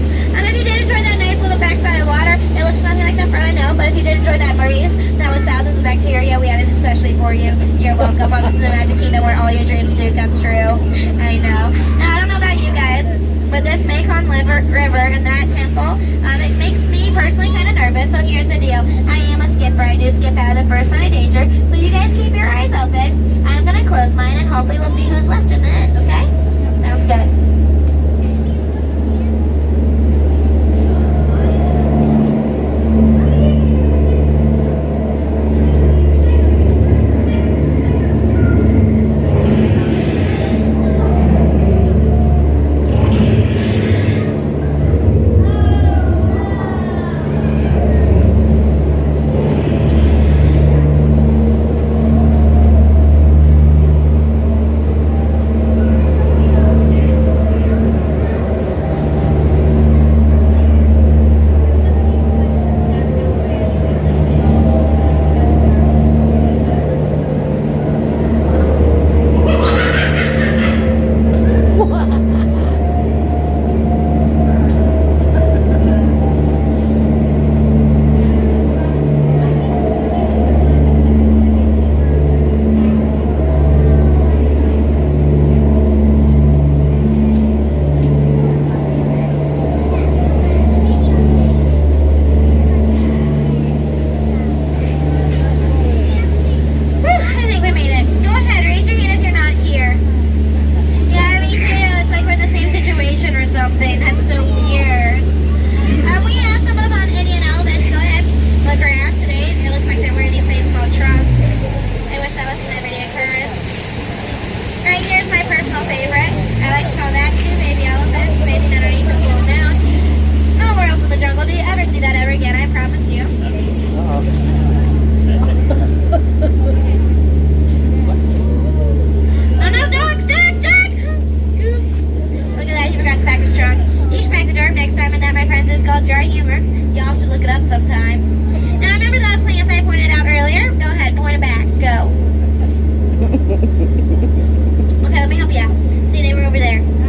If you did enjoy that nice little backside of water, it looks something like that front, I know, but if you did enjoy that breeze, that was thousands of bacteria we added especially for you. You're welcome. Welcome to the Magic Kingdom where all your dreams do come true. I know. Now, I don't know about you guys, but this Mekong River and that temple, it makes me personally kind of nervous, so here's the deal. I am a skipper. I do skip out of the first sign of danger, so you guys keep your eyes open. I'm going to close mine, and hopefully we'll see who's left in the end, okay? Sounds good.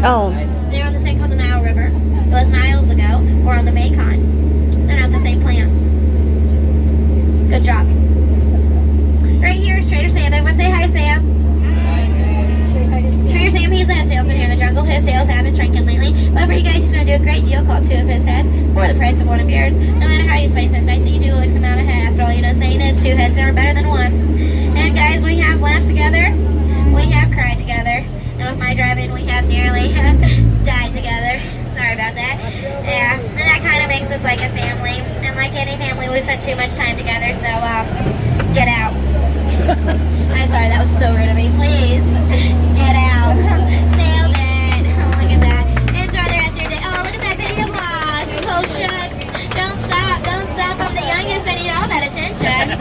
Oh. They're on the same called the Nile River. It was Niles ago, or on the Mekong. They're not the same plant. Good job. Right here is Trader Sam. Everyone say hi, Sam. Hi, Sam. Trader Sam, he's that salesman here in the jungle. His sales haven't shrinking lately. But for you guys, he's going to do a great deal called 2 of his heads for the price of 1 of yours. No matter how you slice it, nice that you do always come out ahead. After all, you know, saying is 2 heads are better than 1. And guys, we have laughed together. We have cried together. And with my driving, we have nearly died together. Sorry about that. Yeah, and that kind of makes us like a family. And like any family, we spent too much time together, so, get out. I'm sorry, that was so rude of me. Please, get out. Nailed it. Look at that. Enjoy the rest of your day. Oh, look at that video boss. Oh, shucks. Don't stop. I'm the youngest. I need all that attention.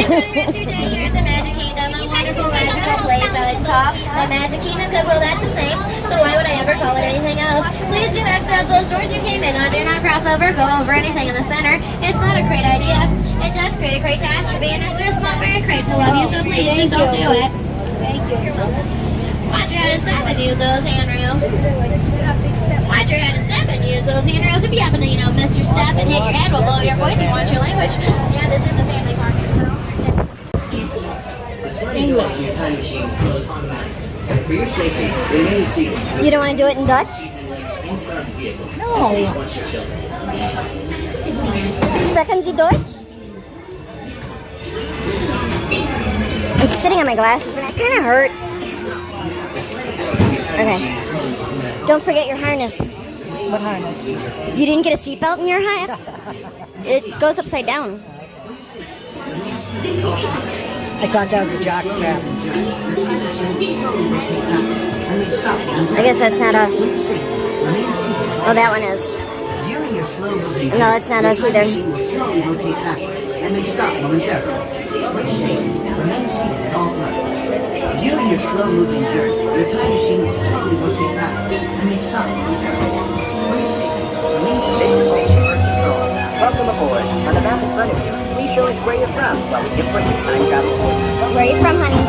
Enjoy the rest of your day here at the Magic Kingdom. A wonderful, magical place I like to call the Magic Kingdom because, well, that's its name. So why would I ever call it anything else? Please do exit out those doors you came in on. Do not cross over, go over anything in the center. It's not a great idea. It does create a catastrophe, and it's just not very grateful of you, so please just don't do it. Thank you. You're welcome. Watch your head and step and use those handrails. Watch your head and step and use those handrails. If you happen to, miss your step and hit your head, we'll blow your voice and watch your language. Yeah, this is a family park. For your safety, remain seated. You don't want to do it in Dutch? No. Sprechen Sie Deutsch? I'm sitting on my glasses and it kind of hurts. Okay. Don't forget your harness. What harness? You didn't get a seatbelt in your hat? It goes upside down. I thought that was a jock strap. I guess that's not us. Oh, that one is. During your slow moving No, that's not us either. machine will slowly rotate backward and may stop momentarily. When you're safe, remain seated at all times. During your slow moving journey, your time machine will slowly rotate backward and may stop momentarily. When you're safe, remain seated. Welcome aboard. On the map in front of you, please show us where you're from while we give you time travel. Where are you from, honey?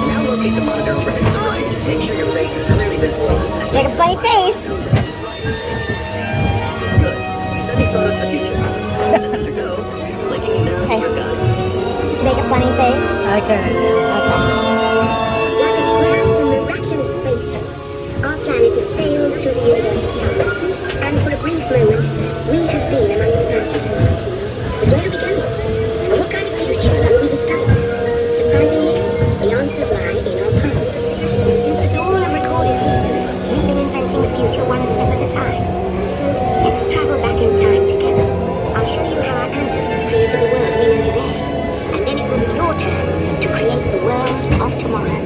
Now locate the monitor overhead to the right. Make sure your face is clearly visible. Make a funny face. Good. Sending photos to the future. Systems are go. Clicking now. Okay. You're done. To make a funny face. Okay. Okay. Miraculous space time. Our planet has sailed through the universe of time, and for a brief moment, we have been among its passengers. But where are we going? And what kind of future will we discover? Surprisingly, the answers lie in our past. Since the dawn of recorded history, we've been inventing the future one step at a time. So let's travel back in time together. I'll show you how our ancestors created the world we know today, and then it will be your turn to create the world of tomorrow.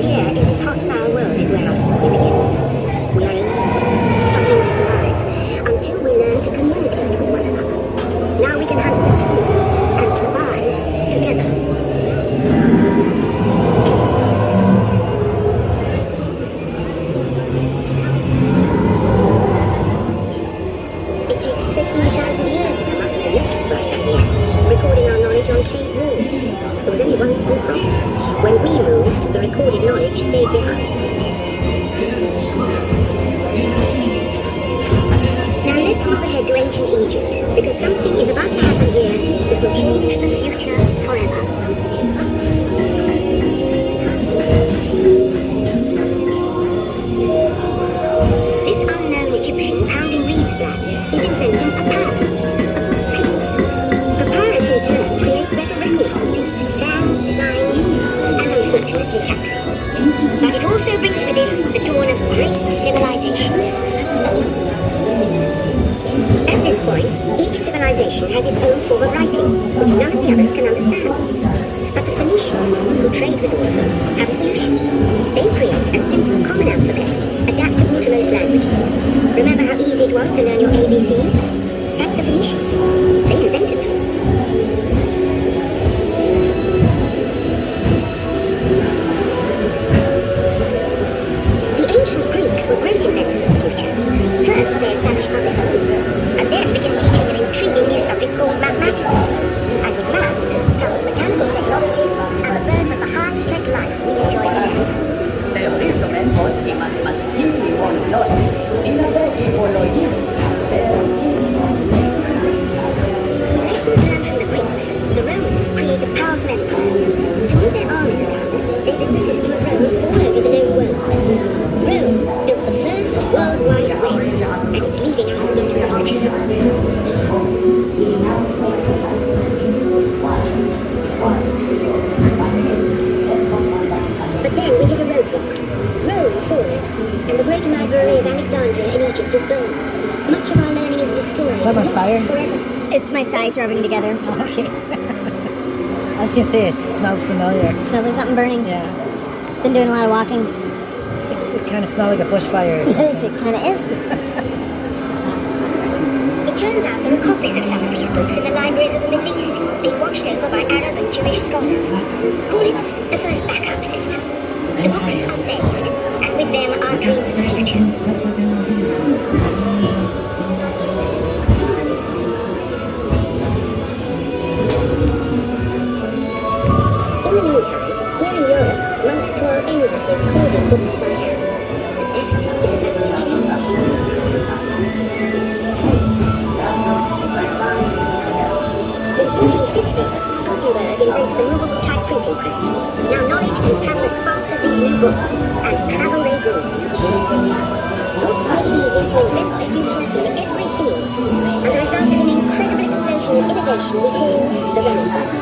Here, in this hostile world, is where our story begins. We are struggling to survive until we learn to communicate with one another. Now we can hunt as a team and survive together. It takes 15,000 years to come up with the next bright idea, recording our knowledge on Cave Moon. There was only one small problem. When we moved, the recorded knowledge stayed behind. Now let's move ahead to ancient Egypt, because something is about to happen here that will change the future forever. This unknown Egyptian pounding reeds flat is inventing papyrus, a sort of paper. Papyrus in turn creates better record keeping, plans, designs, and unfortunately taxes. But it also brings with it the dawn of great civilizations. At this point, each civilization has its own form of writing, which none of the others can understand. But the Phoenicians, who trade with all of them, have a solution. They create a simple common alphabet, adaptable to most languages. Remember how easy it was to learn your ABCs? Thank the Phoenicians. They invented them. The ancient Greeks were great inventors of the future. First, they established public schools, and then began teaching an intriguing new subject called mathematics. And with math comes mechanical technology and the birth of the high-tech life we enjoy today. Teorizomemos y mathematiki monolog. Inade y pologiz. Lessons learned from the Greeks, the Romans created a powerful empire. To move their armies around, they built a system of roads all over the known world. Rome built the first worldwide web, and it's leading us into the future. But then we hit a roadblock. Rome falls, and the great library of Alexandria in Egypt is burned. Much of our learning is destroyed. Is that on fire? Forever. It's my thighs rubbing together. Okay. I was gonna say it smells familiar. It smells like something burning. Yeah. Been doing a lot of walking. It kind of smells like a bushfire. It kind of is. It turns out there are copies of some of these books in the libraries of the Middle East, being watched over by Arab and Jewish scholars. Call it the first backup system. The books are saved, and with them our dreams of the future. In the meantime, here in Europe, monks toil endlessly recording books by hand. But that is about to change. In 1450s, Gutenberg invented the movable type printing press. Now knowledge can travel as fast as these new books, and travel they will. Books made it easy to invent the future in every field, and the result is an incredible explosion of innovation we call the Renaissance.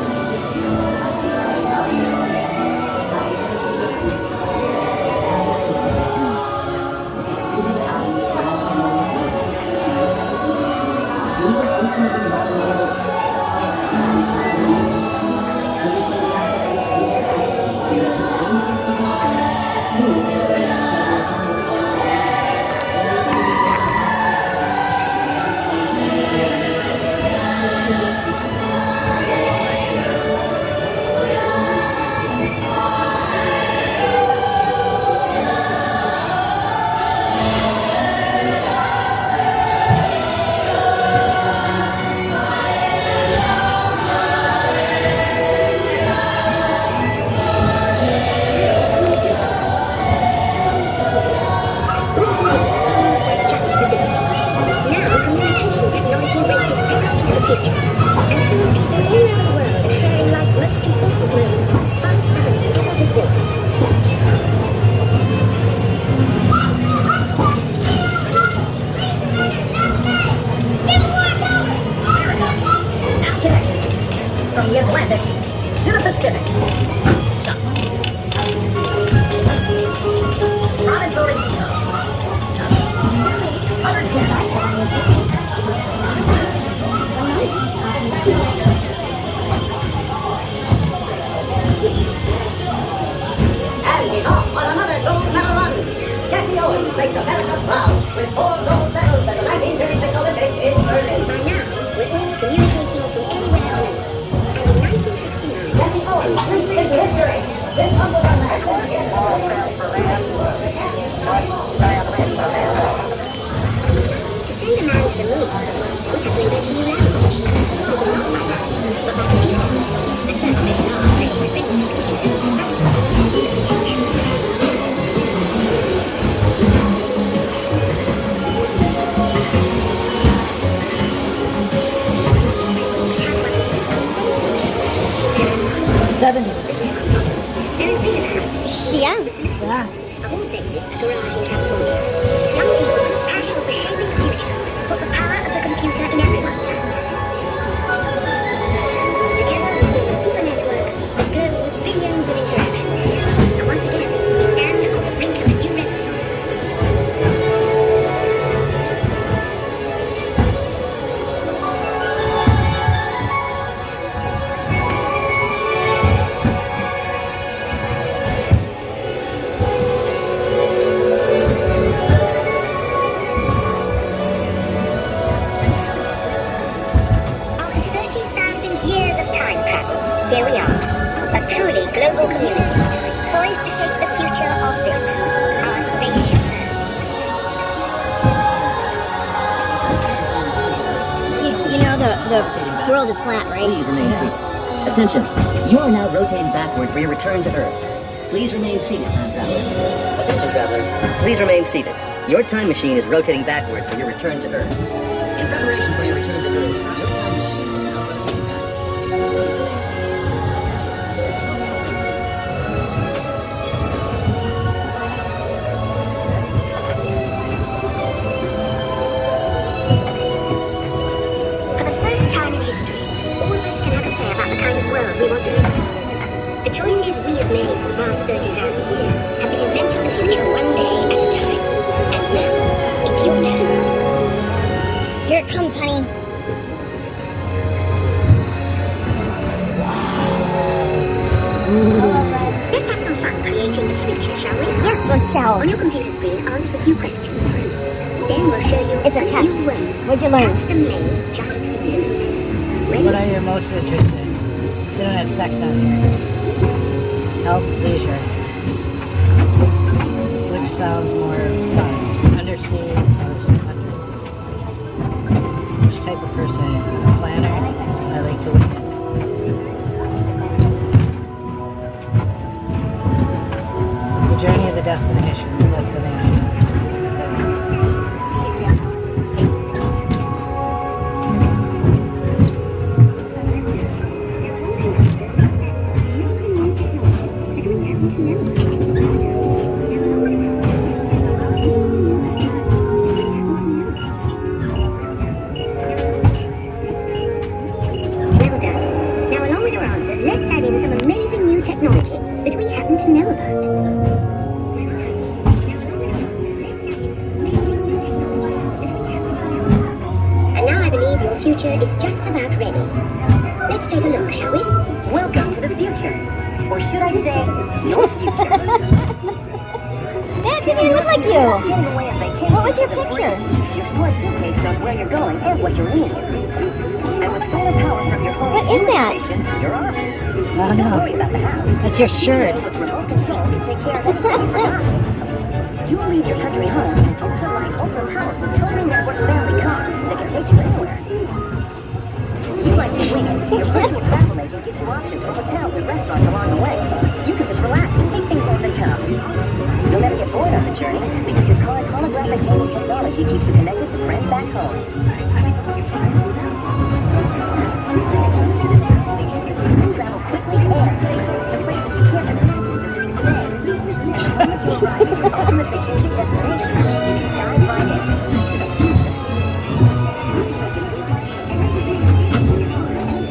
From the Atlantic to the Pacific. So, promontory And he's off on another gold medal run. Jesse Owens makes America proud with 4 gold medals at the 1936 Olympics in Berlin. By now, we're all communicating from anywhere on Earth. And in 1969, Jesse Owens leaps into history. This humble young man will be to send a man to the moon, we have to invent a new language. So we're not like that, but like a future. And that's maybe not very expensive computers. Yeah. Yeah. Of all things to realize in California, young people as for behaving the future put the power of the computer in everyone's hands. Together we build a super network of global with billions of interactions. And once again, we stand on the brink of a new renaissance. Here we are, a truly global community, poised to shape the future of this, our spaceship Earth. You know the world is flat, right? Please remain seated. Attention, you are now rotating backward for your return to Earth. Please remain seated, time travelers. Attention, travelers. Please remain seated. Your time machine is rotating backward for your return to Earth. In preparation for your return to Earth, your time machine is now rotating backward. For the first time in history, all of us can have a say about the kind of world we want to live in. The choices we have made for the past 30,000 years have been inventing the future one day at a time. And now, it's your turn. Here it comes, honey. Let's have some fun creating the future, shall we? Yes, let's shall. On your computer screen, answer a few questions for us. Then we'll show you It's a test. new word. What'd you learn? Custom made just for you. Ready? What are you most interested in? They don't have sex on here. Health, leisure. Which sounds more fun? Undersea or undersea? Which type of person are you? A planner? I like to wing it. The journey of the destination. future is just about ready. Let's take a look, shall we? Welcome to the future. Or should I say, your future. That didn't even look like you. Getting away on vacation What was your isn't picture? free. Your smart suitcase knows where you're going and what you're leaving. And with solar power from your home What is that? station, you're off. Oh Don't no, worry about the house. that's your shirt. With remote control, you take care of anything you forgot. You'll leave your country home in an ultra-light, ultra-powerful, totally networked family car that can take you anywhere. Since you like to wing it, your virtual travel agent gives you options for hotels and restaurants along the way. You can just relax and take things as they come. You'll never get bored on the journey because your car's holographic gaming technology keeps you connected to friends back home. Travel quickly and safely to places you can't imagine visiting today. And the moment you arrive at your ultimate vacation destination, you can dive right in to the future.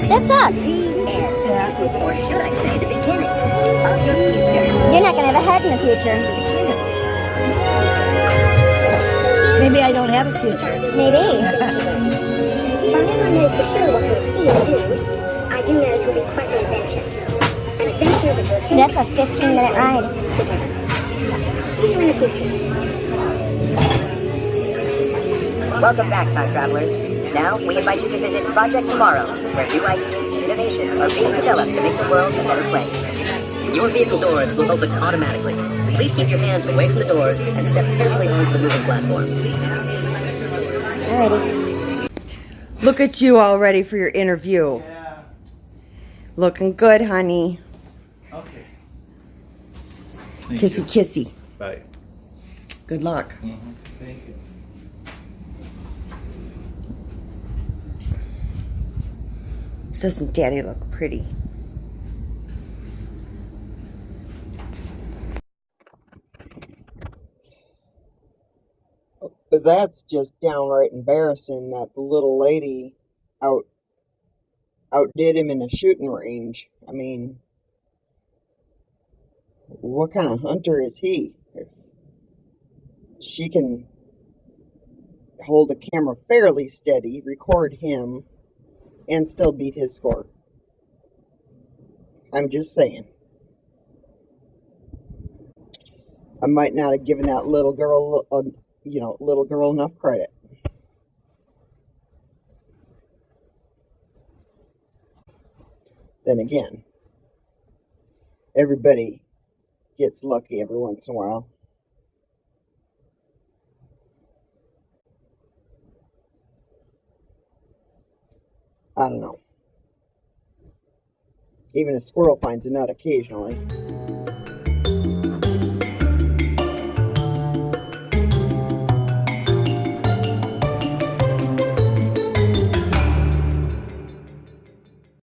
That's up. The end. Or should I say the beginning of your future. You're not gonna have a head in the future. Maybe I don't have a future. Maybe. While no one knows for sure what we'll see or do, I do know it will be quite an adventure. An adventure which will take That's a 15-minute ride. together. See you in the future. Welcome back, time travelers. Now, we invite you to visit Project Tomorrow, where new ideas and innovations are being developed to make the world a better place. Your vehicle doors will open automatically. Please keep your hands away from the doors and step carefully onto the moving platform. Alrighty. Look at you all ready for your interview. Yeah. Looking good, honey. Okay. Kissy, kissy. Bye. Good luck. Thank you. Doesn't Daddy look pretty? But that's just downright embarrassing that the little lady outdid him in a shooting range. I mean, what kind of hunter is he? If she can hold the camera fairly steady, record him, and still beat his score. I'm just saying. I might not have given that little girl, little girl enough credit. Then again, everybody gets lucky every once in a while. I don't know. Even a squirrel finds a nut occasionally.